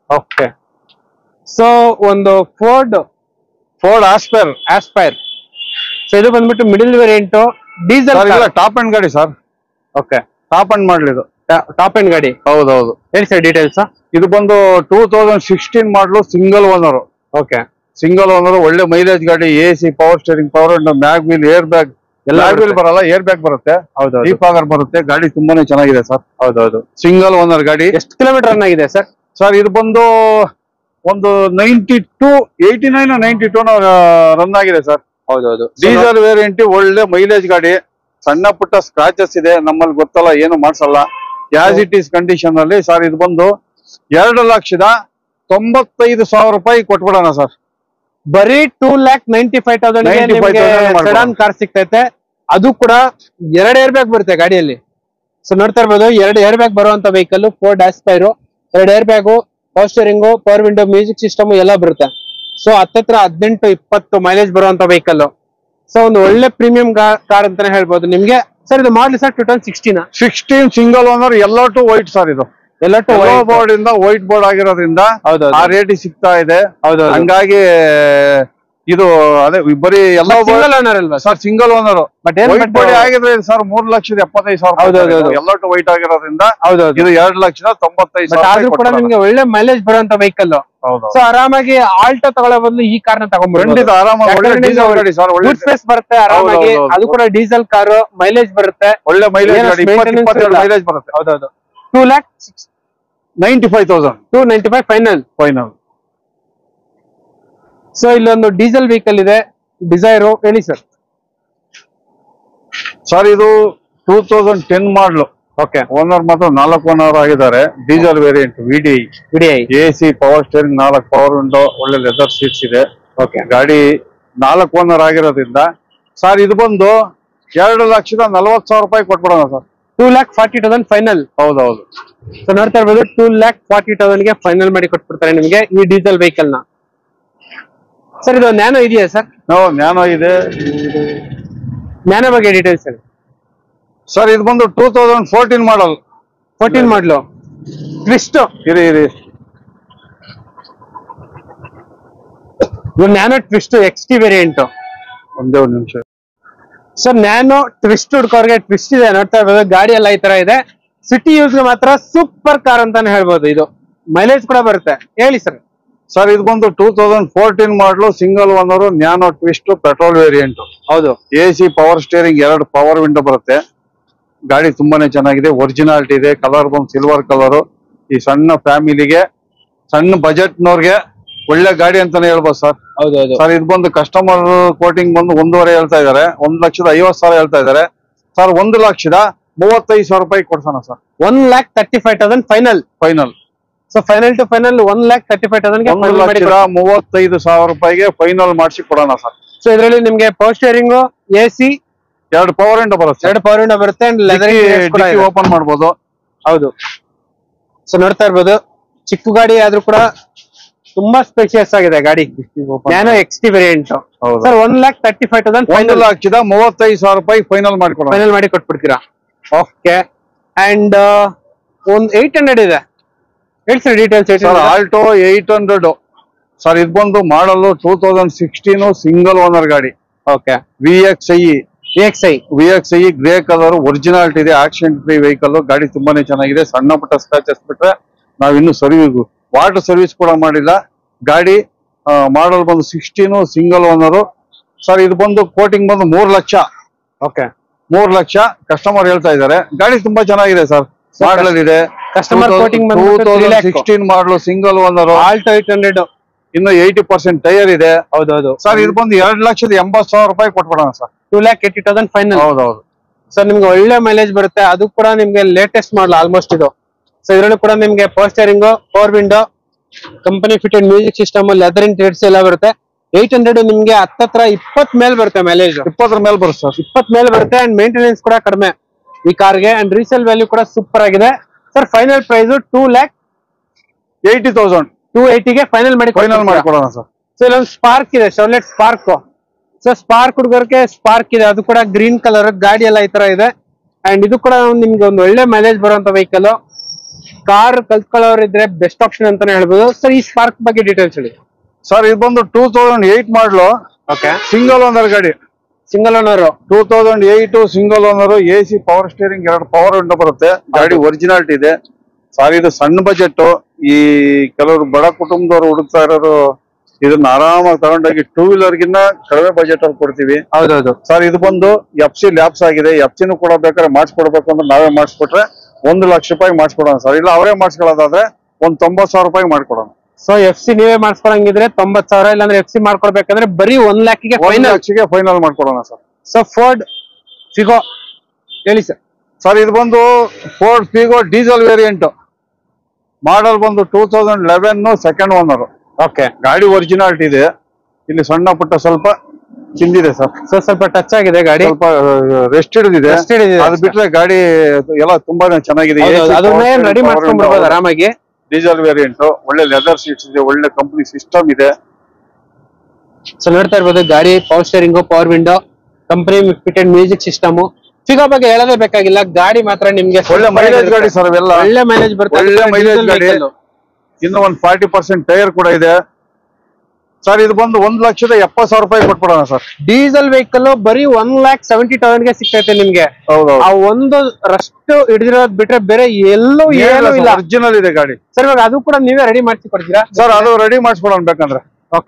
ಓಕೆ. ಸೊ ಒಂದು ಫೋರ್ಡ್ ಆಸ್ಪೈರ್. ಸೊ ಇದು ಬಂದ್ಬಿಟ್ಟು middle variant, diesel, top end ಗಾಡಿ ಸರ್. ಓಕೆ. ಟಾಪ್ ಅಂಡ್ ಮಾಡ್ಲಿದ್ದು, ಟಾಪ್ ಅಂಡ್ ಗಾಡಿ. ಹೌದೌದು. ಹೇಳಿ ಸರ್ ಡೀಟೇಲ್ಸ್. ಇದು ಬಂದು 2016 model, single owner. Okay. Single owner, ಒಳ್ಳೆ ಮೈಲೇಜ್ ಗಾಡಿ, AC, power steering, power window, mag wheel, air bag, mag wheel ಬರಲ್ಲ, ಏರ್ ಬ್ಯಾಗ್ ಬರುತ್ತೆ. ಹೌದು. ಡೀಫಾಗರ್ ಬರುತ್ತೆ. ಗಾಡಿ ತುಂಬಾನೇ ಚೆನ್ನಾಗಿದೆ ಸರ್. ಹೌದೌದು. ಸಿಂಗಲ್ ಓನರ್ ಗಾಡಿ. ಎಷ್ಟು ಕಿಲೋಮೀಟರ್ ರನ್ ಆಗಿದೆ ಸರ್? ಸರ್ ಇದು ಬಂದು ಒಂದು 89 92 ರನ್ ಆಗಿದೆ ಸರ್. ಹೌದೌದು. ಡೀಸೆಲ್ ವೇರಿಯಂಟ್, ಒಳ್ಳೆ ಮೈಲೇಜ್ ಗಾಡಿ. ಸಣ್ಣ ಪುಟ್ಟ ಸ್ಕ್ರಾಚಸ್ ಇದೆ, ನಮ್ಮಲ್ಲಿ ಗೊತ್ತಲ್ಲ, ಏನು ಮಾಡ್ಸಲ್ಲ. ಆಸ್ ಇಟ್ ಈಸ್ ಕಂಡೀಷನ್ ಅಲ್ಲಿ ಸರ್. ಇದು ಬಂದು 2,95,000 ರೂಪಾಯಿ ಕೊಟ್ಬಿಡೋಣ ಸರ್. ಬರೀ 2,95,000 ಸೆಡಾನ್ ಕಾರ್ ಸಿಗ್ತೈತೆ. ಅದು ಕೂಡ 2 ಏರ್ ಬ್ಯಾಗ್ ಬರುತ್ತೆ ಗಾಡಿಯಲ್ಲಿ. ಸೊ ನೋಡ್ತಾ ಇರ್ಬೋದು, 2 ಏರ್ ಬ್ಯಾಗ್ ಬರುವಂತ vehicle, 4 dash tyre, 2 air bag, power steering, power window, music system ಎಲ್ಲ ಬರುತ್ತೆ. ಸೊ 18-20 ಮೈಲೇಜ್ ಬರುವಂತ ವೆಹಿಕಲ್. ಸೊ ಒಂದು ಒಳ್ಳೆ ಪ್ರೀಮಿಯಂ ಕಾರ್ ಅಂತಾನೆ ಹೇಳ್ಬೋದು ನಿಮ್ಗೆ. ಸರ್ ಇದು ಮಾಡಲಿ sir 2016 single owner, yellow to white sir. ಇದು ಎಲ್ಲೋ ಬೋರ್ಡ್ ಇಂದ ವೈಟ್ ಬೋರ್ಡ್ ಆಗಿರೋದ್ರಿಂದ ಆ ರೇಟ್ ಸಿಗ್ತಾ ಇದೆ. ಹಂಗಾಗಿ ಇದು ಅದೇ ಬರೀ ಎಲ್ಲ ಸಿಂಗಲ್ ಓನರ್ ಅಲ್ವಾ ಸರ್? Single owner. ಬಟ್ ಆಗಿದ್ರೆ ಸರ್ 3,75,000. ಎಲ್ಲೋ ಟು ವೈಟ್ ಆಗಿರೋದ್ರಿಂದ ಇದು 2,95,000 ಕೂಡ ನಿಮ್ಗೆ ಒಳ್ಳೆ ಮೈಲೇಜ್ ಬರುವಂತ ವೆಹಿಕಲ್. ಸೊ ಆರಾಮಾಗಿ ಆಲ್ಟೋ ತಗೊಳ್ಳೋ ಬದಲು ಈ ಕಾರ್ ನ ತಗೊಂಡ್ಬಿಟ್ಟು ಆರಾಮಾಗಿ ಸ್ಪೇಸ್ ಬರುತ್ತೆ ಆರಾಮಾಗಿ. ಅದು ಕೂಡ ಡೀಸೆಲ್ ಕಾರು, ಮೈಲೇಜ್ ಬರುತ್ತೆ, ಒಳ್ಳೆ ಮೈಲೇಜ್ ಮೈಲೇಜ್ ಬರುತ್ತೆ. ಹೌದೌದು. 2,95,000 295 ಫೈನಲ್. ಸೊ ಇಲ್ಲೊಂದು ಡೀಸೆಲ್ ವೆಹಿಕಲ್ ಇದೆ, ಡಿಸೈರು. ಹೇಳಿ ಸರ್. ಸರ್ ಇದು 2010 ಮಾಡಲು. ಓಕೆ. ಓನರ್ ಮಾತ್ರ 4 ಓನರ್ ಆಗಿದ್ದಾರೆ. Diesel variant, VDI, AC, power steering, 4 power window, ಒಳ್ಳೆ ಲೆದರ್ ಸೀಟ್ಸ್ ಇದೆ. ಓಕೆ. ಗಾಡಿ 4 ಓನರ್ ಆಗಿರೋದ್ರಿಂದ ಸರ್ ಇದು ಬಂದು 2,40,000 ರೂಪಾಯಿ ಕೊಟ್ಬಿಡೋಣ ಸರ್. 2,40,000 ಫೈನಲ್. ಹೌದೌದು. ಸೊ ನೋಡ್ತಾ ಇರ್ಬೋದು, 2,40,000 ಗೆ ಫೈನಲ್ ಮಾಡಿ ಕೊಟ್ಬಿಡ್ತಾರೆ ನಿಮಗೆ ಈ ಡೀಸೆಲ್ ವೆಹಿಕಲ್ ನ. ಸರ್ ಇದು ನ್ಯಾನೋ ಇದೆಯಾ ಸರ್? ನ್ಯಾನೋ ಇದೆ. ನ್ಯಾನೋ ಬಗ್ಗೆ ಡೀಟೇಲ್ಸ್ ಹೇಳಿ ಸರ್. ಇದು ಬಂದು 2014 ಮಾಡಲ್. 14 ಮಾಡಲು. ಟ್ವಿಸ್ಟ್ ಇರಿ ಇದು ನ್ಯಾನೋ ಟ್ವಿಸ್ಟ್ XT ವೇರಿಯಂಟ್. ಒಂದೇ ಒಂದು ನಿಮಿಷ ಸರ್. ನ್ಯಾನೋ ಟ್ವಿಸ್ಟ್ ಹುಡ್ಕೋರ್ಗೆ ಟ್ವಿಸ್ಟ್ ಇದೆ. ನೋಡ್ತಾ ಇರ್ಬೋದು, ಗಾಡಿ ಎಲ್ಲ ಈ ತರ ಇದೆ. ಸಿಟಿ ಯೂಸ್ಗೆ ಮಾತ್ರ ಸೂಪರ್ ಕಾರ್ ಅಂತಾನೆ ಹೇಳ್ಬೋದು. ಇದು ಮೈಲೇಜ್ ಕೂಡ ಬರುತ್ತೆ. ಹೇಳಿ ಸರ್. ಸರ್ ಇದು ಬಂದು 2014 model, single owner, nano twist, petrol variant. ಹೌದು. AC, power steering, 2 power window ಬರುತ್ತೆ. ಗಾಡಿ ತುಂಬಾನೇ ಚೆನ್ನಾಗಿದೆ, ಒರಿಜಿನಾಲಿಟಿ ಇದೆ. ಕಲರ್ ಬಂದು ಸಿಲ್ವರ್ ಕಲರ್. ಈ ಸಣ್ಣ ಫ್ಯಾಮಿಲಿಗೆ, ಸಣ್ಣ ಬಜೆಟ್ನವ್ರಿಗೆ ಒಳ್ಳೆ ಗಾಡಿ ಅಂತಾನೆ ಹೇಳ್ಬೋದು ಸರ್. ಹೌದೌದು. ಸರ್ ಇದು ಬಂದು ಕಸ್ಟಮರ್ ಕೋಟಿಂಗ್ ಬಂದು 1.5 ಹೇಳ್ತಾ ಇದಾರೆ. 1,50,000 ಹೇಳ್ತಾ ಇದಾರೆ ಸರ್. 1,35,000 ರೂಪಾಯಿ ಕೊಡ್ಸೋಣ sir. 1,35,000 final. So final to final 1,35,000 ಗೆ 1,35,000 ರೂಪಾಯಿಗೆ ಫೈನಲ್ ಮಾಡಿಸಿ ಕೊಡೋಣ ಸರ್. ಸೊ ಇದರಲ್ಲಿ ನಿಮ್ಗೆ power steering, AC, 2 power window ಬರುತ್ತೆ. 2 ಪವರ್ ವಿಂಡೋ ಬರುತ್ತೆ. ಓಪನ್ ಮಾಡ್ಬೋದು. ಹೌದು. ಸೊ ನೋಡ್ತಾ ಇರ್ಬೋದು, ಚಿಕ್ಕ ಗಾಡಿ ಆದ್ರೂ ಕೂಡ ತುಂಬಾ ಸ್ಪೇಷಿಯಸ್ ಆಗಿದೆ ಗಾಡಿ. Nano XT variant. ಸರ್ 1,35,000 1,35,000 ರೂಪಾಯಿ ಫೈನಲ್ ಮಾಡಿ ಕೊಟ್ಬಿಡ್ತೀರಾ? ಓಕೆ. ಅಂಡ್ ಒಂದು 800 ಇದೆ. ಹೇಳ್ತೀರಾ ಡೀಟೇಲ್ಸ್? Alto 800 sir. ಇದು ಬಂದು ಮಾಡಲು 2016 ಸಿಂಗಲ್ ಓನರ್ ಗಾಡಿ. Okay. VXI grey colour, originality ಇದೆ, ಆಕ್ಸಿಡೆಂಟ್ ಫ್ರೀ ವೆಹಿಕಲ್. ಗಾಡಿ ತುಂಬಾನೇ ಚೆನ್ನಾಗಿದೆ. ಸಣ್ಣ ಪುಟ್ಟ ಸ್ಕ್ರಾಚಸ್ ಬಿಟ್ರೆ ನಾವ್ ಇನ್ನು ವಾಟರ್ ಸರ್ವಿಸ್ ಕೂಡ ಮಾಡಿಲ್ಲ. ಗಾಡಿ ಮಾಡಲ್ ಬಂದು 16 ಸಿಂಗಲ್ ಓನರ್ ಸರ್. ಇದು ಬಂದು ಕೋಟಿಂಗ್ ಬಂದು 3 ಲಕ್ಷ. ಓಕೆ. 3 ಲಕ್ಷ ಕಸ್ಟಮರ್ ಹೇಳ್ತಾ ಇದ್ದಾರೆ. ಗಾಡಿ ತುಂಬಾ ಚೆನ್ನಾಗಿದೆ ಸರ್. ಮಾಡಲ್ ಇದೆ. Customer coating 2016 model, single owner, Alto 800, ಇನ್ನು 80% ಟೈರ್ ಇದೆ. ಹೌದೌದು ಸರ್. ಇದು ಬಂದು 2,80,000 ರೂಪಾಯಿ ಕೊಟ್ಬಿಡೋಣ ಸರ್. 2,80,000 ಫೈನಲ್. ಹೌದೌದು ಸರ್. ನಿಮ್ಗೆ ಒಳ್ಳೆ ಮೈಲೇಜ್ ಬರುತ್ತೆ. ಅದು ಕೂಡ ನಿಮ್ಗೆ ಲೇಟೆಸ್ಟ್ ಮಾಡಲ್ ಆಲ್ಮೋಸ್ಟ್ ಇದು. ಸೊ ಇದರಲ್ಲೂ ಕೂಡ ನಿಮ್ಗೆ power steering, power window, company fitted music system, leather interiors ಎಲ್ಲ ಬರುತ್ತೆ. 800 ನಿಮ್ಗೆ 20 ಮೇಲೆ ಬರುತ್ತೆ ಮೈಲೇಜ್. 20 ಮೇಲೆ ಬರುತ್ತೆ ಸರ್. 20 ಮೇಲೆ ಬರುತ್ತೆ. ಅಂಡ್ ಮೇಂಟೆನೆನ್ಸ್ ಕೂಡ ಕಡಿಮೆ ಈ ಕಾರ್ಗೆ. ಅಂಡ್ ರೀಸೇಲ್ ವ್ಯಾಲ್ಯೂ ಕೂಡ ಸೂಪರ್ ಆಗಿದೆ ಸರ್. ಫೈನಲ್ ಪ್ರೈಸ್ 2,80,000 280 ಫೈನಲ್ ಮಾಡಿಕೊಡೋಣ ಸರ್. ಸೊ ಇಲ್ಲೊಂದು ಸ್ಪಾರ್ಕ್ ಇದೆ, ಶೆವ್ಲೆಟ್ ಸ್ಪಾರ್ಕ್. ಸೊ ಸ್ಪಾರ್ಕ್ ಹುಡುಗರಿಗೆ ಸ್ಪಾರ್ಕ್ ಇದೆ. ಅದು ಕೂಡ ಗ್ರೀನ್ ಕಲರ್. ಗಾಡಿ ಎಲ್ಲ ಈ ತರ ಇದೆ. ಅಂಡ್ ಇದು ಕೂಡ ನಿಮ್ಗೆ ಒಂದು ಒಳ್ಳೆ ಮೈಲೇಜ್ ಬರುವಂತ ವೆಹಿಕಲ್. ಕಾರ್ ಕಲ್ತ್ಕೊಳ್ಳೋರು ಇದ್ರೆ ಬೆಸ್ಟ್ ಆಪ್ಷನ್ ಅಂತಾನೆ ಹೇಳ್ಬೋದು ಸರ್. ಈ ಸ್ಪಾರ್ಕ್ ಬಗ್ಗೆ ಡೀಟೇಲ್ಸ್ ಹೇಳಿ ಸರ್. ಇದು ಬಂದು 2008 ಮಾಡಲು. ಓಕೆ. ಸಿಂಗಲ್ ಓನರ್ ಗಾಡಿ. Single owner 2008 single owner. AC, power steering, 2 power window ಬರುತ್ತೆ. ಗಾಡಿ ಒರಿಜಿನಾಲಿಟಿ ಇದೆ ಸರ್. ಇದು ಸಣ್ಣ ಬಜೆಟ್. ಈ ಕೆಲವರು ಬಡ ಕುಟುಂಬದವರು ಹುಡುಕ್ತಾ ಇರೋರು ಇದನ್ನ ಆರಾಮಾಗಿ ತಗೊಂಡೋಗಿ 2 ವೀಲರ್ ಗಿನ್ನ ಕಡಿಮೆ ಬಜೆಟ್ ಅಲ್ಲಿ ಕೊಡ್ತೀವಿ. ಹೌದೌದು ಸರ್ ಇದು ಬಂದು FC ಲ್ಯಾಬ್ಸ್ ಆಗಿದೆ. FC ಕೂಡ ಬೇಕಾದ್ರೆ ಮಾಡಿಸ್ಕೊಡ್ಬೇಕು ಅಂದ್ರೆ ನಾವೇ ಮಾಡಿಸ್ಕೊಟ್ರೆ 1 ಲಕ್ಷ ರೂಪಾಯಿ ಮಾಡಿಸ್ಕೊಡೋಣ ಸರ್. ಇಲ್ಲ ಅವರೇ ಮಾಡಿಸ್ಕೊಳ್ಳೋದಾದ್ರೆ ಒಂದ್ 90,000 ರೂಪಾಯಿ ಮಾಡ್ಕೊಡೋಣ. ಸೊ FC ನೀವೇ ಮಾಡಿಸ್ಕೊಳಂಗಿದ್ರೆ 90,000, ಇಲ್ಲಾಂದ್ರೆ FC ಮಾಡ್ಕೊಡ್ಬೇಕಂದ್ರೆ ಬರೀ 1 ಲಕ್ಷಕ್ಕೆ ಫೈನಲ್ ಮಾಡ್ಕೊಡೋಣ ಸರ್. ಸೊ ಫೋರ್ಡ್ ಫಿಗೋ ಹೇಳಿ ಸರ್. ಸರ್ ಇದು ಬಂದು ಫೋರ್ಡ್ ಫಿಗೋ ಡೀಸೆಲ್ ವೇರಿಯಂಟ್, ಮಾಡಲ್ ಬಂದು 2011 ಸೆಕೆಂಡ್ ಓನರ್. ಓಕೆ, ಗಾಡಿ ಒರಿಜಿನಾಲಿಟಿ ಇದೆ. ಇಲ್ಲಿ ಸಣ್ಣ ಪುಟ್ಟ ಸ್ವಲ್ಪ ಚಿಂದಿದೆ ಸರ್. ಸ್ವಲ್ಪ ಟಚ್ ಆಗಿದೆ ಗಾಡಿ, ಸ್ವಲ್ಪ ರೆಸ್ಟ್ ಹಿಡಿದಿದೆ. ಅದು ಬಿಟ್ರೆ ಗಾಡಿ ಎಲ್ಲ ತುಂಬಾನೇ ಚೆನ್ನಾಗಿದೆ. ರೆಡಿ ಮಾಡ್ಕೊಂಡ್ಬಿಡ್ಬೋದು ಆರಾಮಾಗಿ. ಡೀಸೆಲ್ ವೇರಿಯಂಟ್, ಒಳ್ಳೆ ಲೆದರ್ ಸೀಟ್ಸ್ ಇದೆ, ಒಳ್ಳೆ ಕಂಪನಿ ಸಿಸ್ಟಮ್ ಇದೆ. ಸೊ ನೋಡ್ತಾ ಇರ್ಬೋದು ಗಾಡಿ power steering, power window, company fitted music system. Figo ಬಗ್ಗೆ ಹೇಳೋದೇ ಬೇಕಾಗಿಲ್ಲ, ಗಾಡಿ ಮಾತ್ರ ನಿಮ್ಗೆ ಒಳ್ಳೆ ಮೈಲೇಜ್ ಗಾಡಿ ಸರ್. ಅವೆಲ್ಲ ಒಳ್ಳೆ ಮೈಲೇಜ್ ಬರುತ್ತೆ, ಒಳ್ಳೆ ಮೈಲೇಜ್ ಗಾಡಿ. ಇನ್ನು ಒಂದು 40% ಟೈರ್ ಕೂಡ ಇದೆ ಸರ್. ಇದು ಬಂದು 1,70,000 ರೂಪಾಯಿ ಕೊಟ್ಬಿಡೋಣ ಸರ್. ಡೀಸೆಲ್ ವೆಹಿಕಲ್ ಬರೀ 1,70,000 ಗೆ ಸಿಗ್ತೈತೆ ನಿಮ್ಗೆ. ಆ ಒಂದು ರಷ್ಟು ಹಿಡಿದಿರೋದ್ ಬಿಟ್ರೆ ಬೇರೆ ಎಲ್ಲೂ ಏನೂ ಇಲ್ಲ, ಒರಿಜಿನಲ್ ಇದೆ ಗಾಡಿ ಸರ್. ಇವಾಗ ಅದು ಕೂಡ ನೀವೇ ರೆಡಿ ಮಾಡಿಸಿ ಕೊಡ್ತೀರಾ ಸರ್? ಅದು ರೆಡಿ ಮಾಡಿಸ್ಕೊಡೋಣ, ಬೇಕಂದ್ರೆ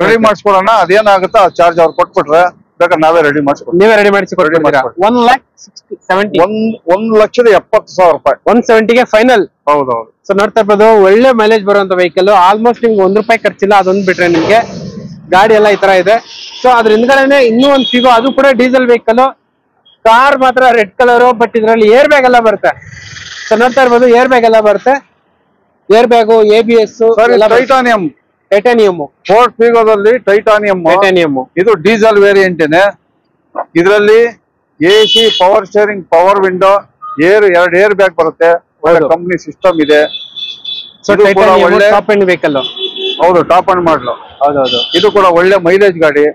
ರೆಡಿ ಮಾಡಿಸ್ಕೊಡೋಣ. ಅದೇನಾಗುತ್ತೋ ಆ ಚಾರ್ಜ್ ಅವ್ರು ಕೊಟ್ಬಿಟ್ರೆ ಬೇಕಾದ್ರೆ ನಾವೇ ರೆಡಿ ಮಾಡಿಸ್ಕೊಡ್ತೀವಿ. ನೀವೇ ರೆಡಿ ಮಾಡಿಸಿ ಕೊಡ್ತೀರಾ? 1,70,000 ರೂಪಾಯಿ 170 ಫೈನಲ್. ಹೌದೌದು. ಸೊ ನೋಡ್ತಾ ಇರ್ಬೋದು ಒಳ್ಳೆ ಮೈಲೇಜ್ ಬರುವಂತ ವೆಹಿಕಲ್. ಆಲ್ಮೋಸ್ಟ್ ನಿಮ್ಗೆ 1 ರೂಪಾಯಿ ಖರ್ಚಿಲ್ಲ. ಅದೊಂದು ಬಿಟ್ರೆ ನಿಮ್ಗೆ ಗಾಡಿ ಎಲ್ಲ ಈ ತರ ಇದೆ. ಸೊ ಅದ್ರ ಹಿಂದ್ಗಡೆನೆ ಇನ್ನೂ ಒಂದು ಫಿಗೋ, ಅದು ಕೂಡ ಡೀಸೆಲ್ ವೆಹಿಕಲ್. ಕಾರ್ ಮಾತ್ರ ರೆಡ್ ಕಲರ್, ಬಟ್ ಇದ್ರಲ್ಲಿ ಏರ್ ಬ್ಯಾಗ್ ಎಲ್ಲ ಬರುತ್ತೆ. ಸೊ ನೋಡ್ತಾ ಇರ್ಬೋದು ಏರ್ ಬ್ಯಾಗ್ ಎಲ್ಲ ಬರುತ್ತೆ, air bag, ABS, titanium. Ford ಫಿಗೋದಲ್ಲಿ ಟೈಟಾನಿಯಂ. ಇದು ಡೀಸೆಲ್ ವೇರಿಯಂಟ್ ಏನೆ. ಇದರಲ್ಲಿ AC, power steering, power window, ಎರಡು ಏರ್ ಬ್ಯಾಗ್ ಬರುತ್ತೆ. ಒಳ್ಳೆ ಕಂಪನಿ ಸಿಸ್ಟಮ್ ಇದೆ. Top end vehicle. ಹೌದು, ಟಾಪ್ ಅಂಡ್ ಮಾಡಲು. ಹೌದೌದು. ಇದು ಕೂಡ ಒಳ್ಳೆ ಮೈಲೇಜ್ ಗಾಡಿ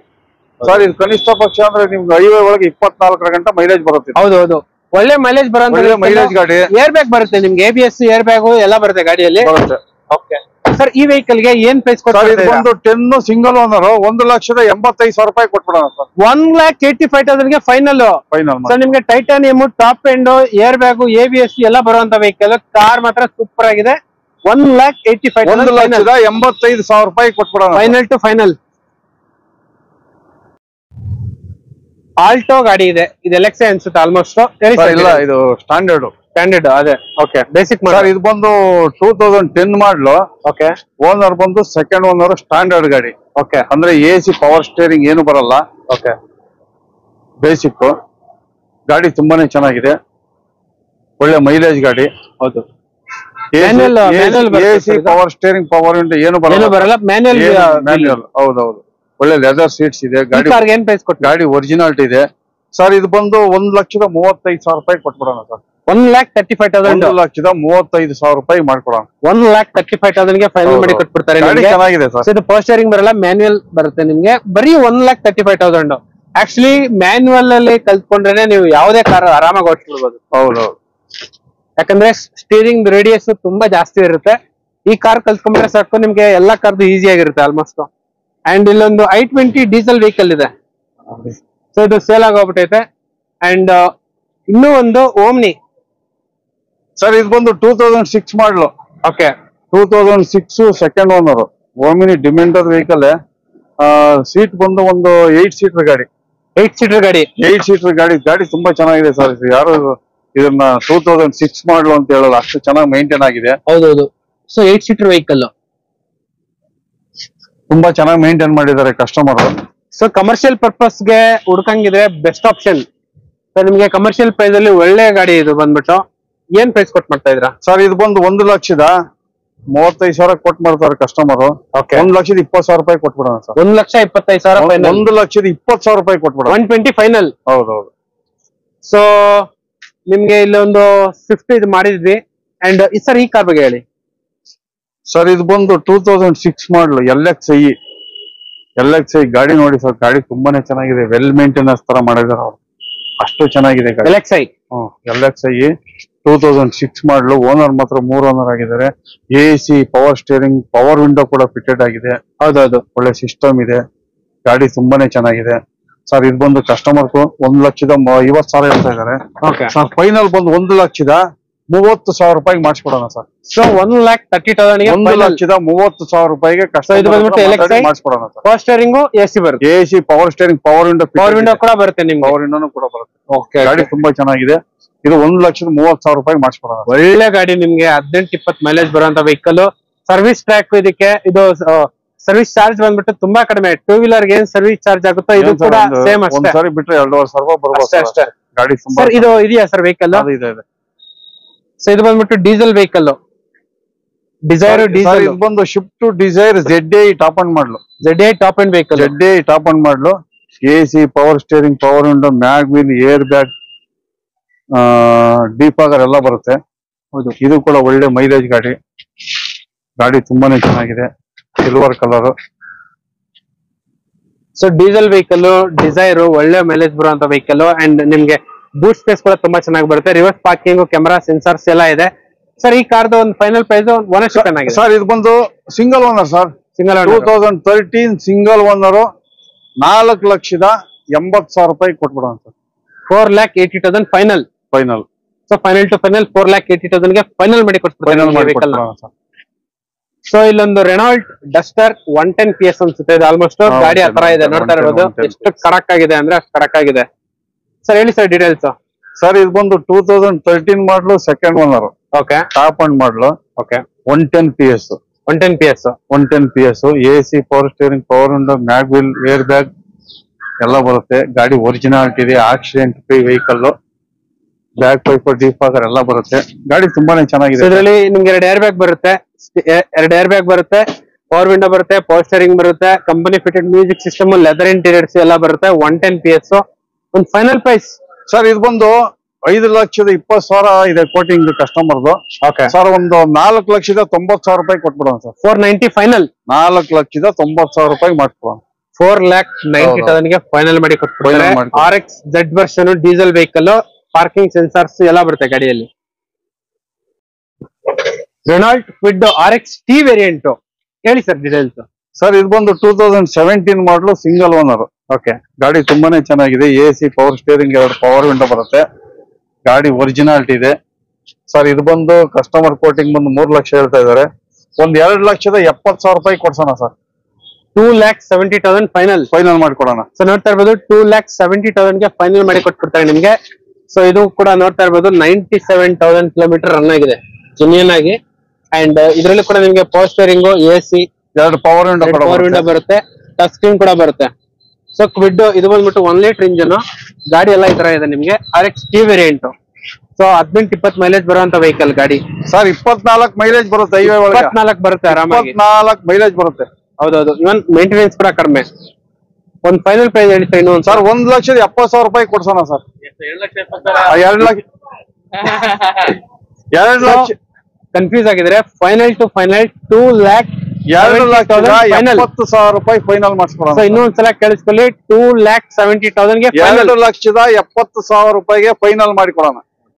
ಸರ್. ಇದು ಕನಿಷ್ಠ ಪಕ್ಷ ಅಂದ್ರೆ ನಿಮ್ಗೆ ಹೈವೇ ಒಳಗೆ 24 ಗಂಟೆ ಮೈಲೇಜ್ ಬರುತ್ತೆ. ಹೌದೌದು, ಒಳ್ಳೆ ಮೈಲೇಜ್ ಬರೋ ಮೈಲೇಜ್ ಗಾಡಿ. ಏರ್ ಬ್ಯಾಗ್ ಬರುತ್ತೆ ನಿಮ್ಗೆ, ABS, ಏರ್ ಬ್ಯಾಗ್ ಎಲ್ಲ ಬರುತ್ತೆ ಗಾಡಿಯಲ್ಲಿ. ಓಕೆ ಸರ್, ಈ ವೆಹಿಕಲ್ ಗೆ ಏನ್ ಪ್ರೈಸ್ ಕೊಡ್ತಾರೆ? ಇದು ಬಂದು 10 ಸಿಂಗಲ್ ಓನರ್ 1,85,000 ರೂಪಾಯಿ ಕೊಟ್ಬಿಡೋಣ ಸರ್. 1,85,000 ಗೆ ಫೈನಲ್. ಸರ್ ನಿಮ್ಗೆ titanium, top end, air bag, ABS ಎಲ್ಲ ಬರುವಂತ ವೆಹಿಕಲ್. ಕಾರ್ ಮಾತ್ರ ಸೂಪರ್ ಆಗಿದೆ. 1,85,000 ರೂಪಾಯಿ ಕೊಟ್ಬಿಡೋಣ, ಫೈನಲ್ ಟು ಫೈನಲ್. ಆಲ್ಟೋ ಗಾಡಿ ಇದೆ, ಇದು LXI ಅನ್ಸುತ್ತೆ ಆಲ್ಮೋಸ್ಟ್. ಇಲ್ಲ, ಇದು ಸ್ಟ್ಯಾಂಡರ್ಡ್. ಅದೇ ಓಕೆ, ಬೇಸಿಕ್ ಸರ್. ಇದು ಬಂದು 2010 ಮಾಡಲು. ಓಕೆ, ಓನರ್ ಬಂದು ಸೆಕೆಂಡ್ ಓನರ್, ಸ್ಟ್ಯಾಂಡರ್ಡ್ ಗಾಡಿ. ಓಕೆ, ಅಂದ್ರೆ AC, ಪವರ್ ಸ್ಟೇರಿಂಗ್ ಏನು ಬರಲ್ಲ. ಓಕೆ, ಬೇಸಿಕ್ ಗಾಡಿ ತುಂಬಾನೇ ಚೆನ್ನಾಗಿದೆ. ಒಳ್ಳೆ ಮೈಲೇಜ್ ಗಾಡಿ. ಹೌದು. AC, power steering, power window ಏನು ಬರಲ್ಲ. ಮ್ಯಾನ್ಯುಯಲ್. ಹೌದೌದು. ಒಳ್ಳೆ ಲೆದರ್ ಸೀಟ್ಸ್ ಇದೆ. ಗಾಡಿ ಒರಿಜಿನಾಲಿಟಿ ಇದೆ ಸರ್. ಇದು ಬಂದು 1,35,000 ರೂಪಾಯಿ ಕೊಟ್ಬಿಡೋಣ ಸರ್. 1,35,000. 1,35,000 ರೂಪಾಯಿ ಮಾಡ್ಕೊಡೋಣ. 1,35,000 ಗೆ ಫೈನಲ್ ಮಾಡಿ ಕೊಟ್ಬಿಡ್ತಾರೆ. ಚೆನ್ನಾಗಿದೆ ಸರ್. ಇದು ಪವರ್ ಸ್ಟೇರಿಂಗ್ ಬರಲ್ಲ, ಮ್ಯಾನ್ಯುಯಲ್ ಬರುತ್ತೆ ನಿಮ್ಗೆ. ಬರೀ 1,35,000. ಆಕ್ಚುಲಿ ಮ್ಯಾನ್ಯುಯಲ್ ಅಲ್ಲಿ ಕಲ್ತ್ಕೊಂಡ್ರೆ ನೀವು ಯಾವುದೇ ಕಾರ್ ಆರಾಮಾಗಿ ಓಡಿಸ್ಬಿಡ್ಬೋದು. ಹೌದೌದು. ಯಾಕಂದ್ರೆ ಸ್ಟೀರಿಂಗ್ ರೇಡಿಯಸ್ ತುಂಬಾ ಜಾಸ್ತಿ ಇರುತ್ತೆ. ಈ ಕಾರ್ ಕಲ್ತ್ಕೊಂಡ್ರೆ ಸಾಕು, ನಿಮ್ಗೆ ಎಲ್ಲಾ ಕಾರ್ದು ಈಸಿ ಆಗಿರುತ್ತೆ ಆಲ್ಮೋಸ್ಟ್. ಅಂಡ್ ಇಲ್ಲೊಂದು i20 ಡೀಸೆಲ್ ವೆಹಿಕಲ್ ಇದೆ. ಸೊ ಇದು ಸೇಲ್ ಆಗೋಗ್ಬಿಟ್ಟೈತೆ. ಅಂಡ್ ಇನ್ನೂ ಒಂದು ಓಮ್ನಿ ಸರ್. ಇದು ಬಂದು 2006 model. Okay, 2006 second owner. Omni ಡಿಮೆಂಡರ್ ವೆಹಿಕಲ್. ಸೀಟ್ ಬಂದು ಒಂದು 8 ಸೀಟರ್ ಗಾಡಿ. 8 ಸೀಟರ್ ಗಾಡಿ. ಗಾಡಿ ತುಂಬಾ ಚೆನ್ನಾಗಿದೆ ಸರ್. ಯಾರು ಇದನ್ನ 2006 ಮಾಡಲು ಅಂತ ಹೇಳಲ್ಲ, ಅಷ್ಟು ಚೆನ್ನಾಗಿ ಮೇಂಟೈನ್ ಆಗಿದೆ. ಹೌದೌದು. ಸೊ 8 ಸೀಟರ್ ವೆಹಿಕಲ್ ತುಂಬಾ ಚೆನ್ನಾಗಿ ಮೇಂಟೈನ್ ಮಾಡಿದ್ದಾರೆ ಕಸ್ಟಮರ್. ಸೊ ಕಮರ್ಷಿಯಲ್ ಪರ್ಪಸ್ ಗೆ ಹುಡ್ಕಂಗಿದ್ರೆ ಬೆಸ್ಟ್ ಆಪ್ಷನ್. ಸೊ ನಿಮ್ಗೆ ಕಮರ್ಷಿಯಲ್ ಪ್ರೈಸ್ ಅಲ್ಲಿ ಒಳ್ಳೆ ಗಾಡಿ ಇದು ಬಂದ್ಬಿಟ್ಟು ಏನ್ ಪ್ರೈಸ್ ಕೊಟ್ಟು ಮಾಡ್ತಾ ಇದ್ರ ಸರ್? ಇದು ಬಂದು 1,35,000 ಕೊಟ್ಟು ಮಾಡ್ತಾರೆ ಕಸ್ಟಮರ್. 1,20,000 ರೂಪಾಯಿ ಕೊಟ್ಬಿಡೋಣ ಸರ್. 1,25,000. 1,20,000 ರೂಪಾಯಿ ಕೊಟ್ಬಿಡೋಣ. 120 ಫೈನಲ್. ಹೌದೌದು. ಸೊ ನಿಮ್ಗೆ ಇಲ್ಲೊಂದು ಸ್ವಿಫ್ಟ್ ಇದು ಮಾಡಿದ್ವಿ. ಅಂಡ್ ಸರ್ ಈ ಕಾರ್ ಬಗ್ಗೆ ಹೇಳಿ ಸರ್. ಇದು ಬಂದು 2006 ಮಾಡಲು LXI ಗಾಡಿ. ನೋಡಿ ಸರ್, ಗಾಡಿ ತುಂಬಾನೇ ಚೆನ್ನಾಗಿದೆ. ವೆಲ್ ಮೇಂಟೆನೆನ್ಸ್ ತರ ಮಾಡಿದಾರೆ ಅವ್ರು, ಅಷ್ಟು ಚೆನ್ನಾಗಿದೆ ಗಾಡಿ. LXI 2006 ಮಾಡಲು. ಓನರ್ ಮಾತ್ರ 3 ಓನರ್ ಆಗಿದ್ದಾರೆ. AC, power steering, power window ಕೂಡ ಫಿಟೆಡ್ ಆಗಿದೆ. ಹೌದೌದು. ಒಳ್ಳೆ ಸಿಸ್ಟಮ್ ಇದೆ. ಗಾಡಿ ತುಂಬಾನೇ ಚೆನ್ನಾಗಿದೆ ಸರ್. ಇದು ಬಂದು ಕಸ್ಟಮರ್ 1,50,000 ಹೇಳ್ತಾ ಇದಾರೆ ಸರ್. ಫೈನಲ್ ಬಂದು 30,000 ರೂಪಾಯಿಗೆ ಮಾಡಿಸ್ಕೊಡೋಣ ಸರ್. ಸೊ 1,30,000 1,30,30,000 ರೂಪಾಯಿಗೆ ಇದು ಬಂದ್ಬಿಟ್ಟು LXi ಮಾಡಿಸ್ಕೊಡೋಣ ಸರ್. ಪವರ್ ಸ್ಟೇರಿಂಗ್ AC ಬರುತ್ತೆ, AC power steering, power window ಕೂಡ ಬರುತ್ತೆ ನಿಮ್ಗೆ, ಪವರ್ ವಿಂಡೋನು ಕೂಡ ಬರುತ್ತೆ. ಗಾಡಿ ತುಂಬಾ ಚೆನ್ನಾಗಿದೆ. ಇದು 1,30,30,000 ರೂಪಾಯಿಗೆ ಮಾಡಿಸ್ಕೊಡೋಣ. ಒಳ್ಳೆ ಗಾಡಿ ನಿಮ್ಗೆ 18-20 ಮೈಲೇಜ್ ಬರುವಂತ ವೆಹಿಕಲ್. ಸರ್ವಿಸ್ ಟ್ರ್ಯಾಕ್ ಇದಕ್ಕೆ. ಇದು ಸರ್ವಿಸ್ ಚಾರ್ಜ್ ಬಂದ್ಬಿಟ್ಟು ತುಂಬಾ ಕಡಿಮೆ. ಟೂ ವೀಲರ್ ಏನ್ ಸರ್ವಿಸ್ ಚಾರ್ಜ್ ಆಗುತ್ತೋ ಇದು ಕೂಡ ಸೇಮ್ ಅಷ್ಟೇ. ಒಂದ್ಸರಿ ಬಿಟ್ರೆ 2,500 ಬರ್ಬೋದು ಅಷ್ಟೇ. ಗಾಡಿ ತುಂಬಾ ಇದು ಇದೆಯಾ ಸರ್ ವೆಹಿಕಲ್? ಇದೆ. ಸೊ ಇದು ಬಂದ್ಬಿಟ್ಟು ಡೀಸೆಲ್ ವೆಹಿಕಲ್, ಡಿಸೈರ್ ಡೀಸೆಲ್. ಇದು ಬಂದು Swift Dzire ZAI top end model. ZAI top end vehicle, ZAI top end model. AC power steering, power window, mag wheel, air bag, defogger ಎಲ್ಲ ಬರುತ್ತೆ. ಹೌದು, ಇದು ಕೂಡ ಒಳ್ಳೆ ಮೈಲೇಜ್ ಗಾಡಿ. ಗಾಡಿ ತುಂಬಾನೇ ಚೆನ್ನಾಗಿದೆ, silver colour. So diesel vehicle, Dzire, ಒಳ್ಳೆ ಮೈಲೇಜ್ ಬರುವಂತ ವೆಹಿಕಲ್. ಅಂಡ್ ನಿಮ್ಗೆ ಬೂಟ್ ಸ್ಪೇಸ್ ಕೂಡ ತುಂಬಾ ಚೆನ್ನಾಗಿ ಬರುತ್ತೆ. ರಿವರ್ಸ್ ಪಾರ್ಕಿಂಗ್, ಕ್ಯಾಮೆರಾ, ಸೆನ್ಸರ್ಸ್ ಎಲ್ಲ ಇದೆ. ಸರ್ ಈ ಕಾರ್ದು ಒಂದು ಫೈನಲ್ ಪ್ರೈಸ್ ಓನರ್ಶಿಪ್ ಏನಾಗಿದೆ ಸರ್? ಇದು ಬಂದು single owner sir. Single 2013 single owner. 4,80,000 ರೂಪಾಯಿ ಕೊಟ್ಬಿಡೋಣ sir. 4,80,000 final. So final to final 4,80,000 ಗೆ ಫೈನಲ್ ಮಾಡಿ ಕೊಡ್ತಾರೆ. ಸೊ ಇಲ್ಲೊಂದು ರೆನಾಲ್ಟ್ ಡಸ್ಟರ್ 110 PS ಅನ್ಸುತ್ತೆ ಇದು. ಆಲ್ಮೋಸ್ಟ್ ಗಾಡಿ ಆ ತರ ಇದೆ, ನೋಡ್ತಾ ಇರೋದು. ಎಷ್ಟು ಕಡಕ್ ಆಗಿದೆ ಅಂದ್ರೆ ಅಷ್ಟು ಕಡಕ್ ಆಗಿದೆ. ಸರ್ ಹೇಳಿ ಸರ್ ಡೀಟೇಲ್ಸ್. ಸರ್ ಇದು ಬಂದು 2013 model, second owner. Okay, top end model. Okay, 110 PS. 110 PS. AC power steering, power window, mag wheel, air bag ಎಲ್ಲ ಬರುತ್ತೆ. ಗಾಡಿ ಒರಿಜಿನಾಲಿಟಿ ಇದೆ, accident free vehicle. Back wiper, defogger ಎಲ್ಲ ಬರುತ್ತೆ. ಗಾಡಿ ತುಂಬಾನೇ ಚೆನ್ನಾಗಿದೆ. ಇದರಲ್ಲಿ ನಿಮ್ಗೆ 2 ಏರ್ ಬ್ಯಾಗ್ ಬರುತ್ತೆ, ಪವರ್ ವಿಂಡೋ ಬರುತ್ತೆ, ಪವರ್ ಸ್ಟೇರಿಂಗ್ ಬರುತ್ತೆ, company fitted music system, leather interiors ಎಲ್ಲ ಬರುತ್ತೆ. 110 PS. ಒಂದು ಫೈನಲ್ ಪ್ರೈಸ್ ಸರ್ ಇದು ಬಂದು 5,20,000 ಇದೆ ಕೋಟಿಂಗ್ ಕಸ್ಟಮರ್ದು. ಓಕೆ ಸರ್ ಒಂದು 4,90,000 ರೂಪಾಯಿ ಕೊಟ್ಬಿಡೋಣ ಸರ್. 490 ಫೈನಲ್. 4,90,000 ರೂಪಾಯಿ ಮಾಡ್ಕೊಡೋಣ. 4,90,000 ಗೆ ಫೈನಲ್ ಮಾಡಿ ಕೊಟ್ಬಿಡ್ತಾರೆ. RX Z version diesel vehicle, parking sensors ಎಲ್ಲ ಬರುತ್ತೆ ಗಾಡಿಯಲ್ಲಿ. Renault Kwid RX T variant ಹೇಳಿ ಸರ್ ಡೀಟೇಲ್ಸ್. ಸರ್ ಇದು ಬಂದು 2017 ಮಾಡಲು, ಸಿಂಗಲ್ ಓನರ್. ಓಕೆ, ಗಾಡಿ ತುಂಬಾನೇ ಚೆನ್ನಾಗಿದೆ. AC power steering, 2 power window ಬರುತ್ತೆ. ಗಾಡಿ ಒರಿಜಿನಾಲಿಟಿ ಇದೆ. ಸರ್ ಇದು ಬಂದು ಕಸ್ಟಮರ್ ಕೋಟಿಂಗ್ ಬಂದು 3 ಲಕ್ಷ ಹೇಳ್ತಾ ಇದಾರೆ. ಒಂದ್ 2,70,000 ರೂಪಾಯಿ ಕೊಡ್ಸೋಣ ಸರ್. 2,70,000 ಫೈನಲ್ ಮಾಡ್ಕೊಡೋಣ. ಸೊ ನೋಡ್ತಾ ಇರ್ಬೋದು 2,70,000 ಗೆ ಫೈನಲ್ ಮಾಡಿ ಕೊಟ್ಬಿಡ್ತಾರೆ ನಿಮ್ಗೆ. ಸೊ ಇದು ಕೂಡ ನೋಡ್ತಾ ಇರ್ಬೋದು 97,000 ಕಿಲೋಮೀಟರ್ ರನ್ ಆಗಿದೆ ಜೆನ್ಯೂನ್ ಆಗಿ. ಅಂಡ್ ಇದರಲ್ಲಿ ಕೂಡ ನಿಮ್ಗೆ power steering, AC, 2 power window ಬರುತ್ತೆ, ಟಚ್ ಸ್ಕ್ರೀನ್ ಕೂಡ ಬರುತ್ತೆ. ಸೊ ಕ್ವಿಡ್ ಇದು ಬಂದ್ಬಿಟ್ಟು 1 ಲೀಟರ್ ಇಂಜನ್ ಗಾಡಿ ಎಲ್ಲ ಈ ತರ ಇದೆ ನಿಮ್ಗೆ. RX T variant. So 18-20 mileage ಬರುವಂತ ವೆಹಿಕಲ್ ಗಾಡಿ. ಸರ್ 24 ಮೈಲೇಜ್ ಬರುತ್ತೆ. 24 ಬರುತ್ತೆ ಆರಾಮಾಗಿ. 24 ಮೈಲೇಜ್ ಬರುತ್ತೆ. ಹೌದೌದು. ಇವನ್ ಮೇಂಟೆನೆನ್ಸ್ ಕೂಡ ಕಡಿಮೆ. ಒಂದು ಫೈನಲ್ ಪ್ರೈಸ್ ಹೇಳಿ ಸರ್. ಇನ್ನೊಂದು ಸರ್ 1,70,000 ರೂಪಾಯಿ ಕೊಡ್ಸೋಣ ಸರ್. 2 ಲಕ್ಷ ಕನ್ಫ್ಯೂಸ್ ಆಗಿದ್ರೆ ಫೈನಲ್ ಟು ಫೈನಲ್ 2,70,000 ರೂಪಾಯಿ ಫೈನಲ್ ಮಾಡಿಸ್ಕೊಡೋಣ. ಇನ್ನೊಂದ್ಸಲ ಕೇಳಿಸ್ಕೊಳ್ಳಿ, 2,70,000 ಗೆ 2,70,000 ರೂಪಾಯಿಗೆ ಫೈನಲ್ ಮಾಡಿಕೊಡೋಣ.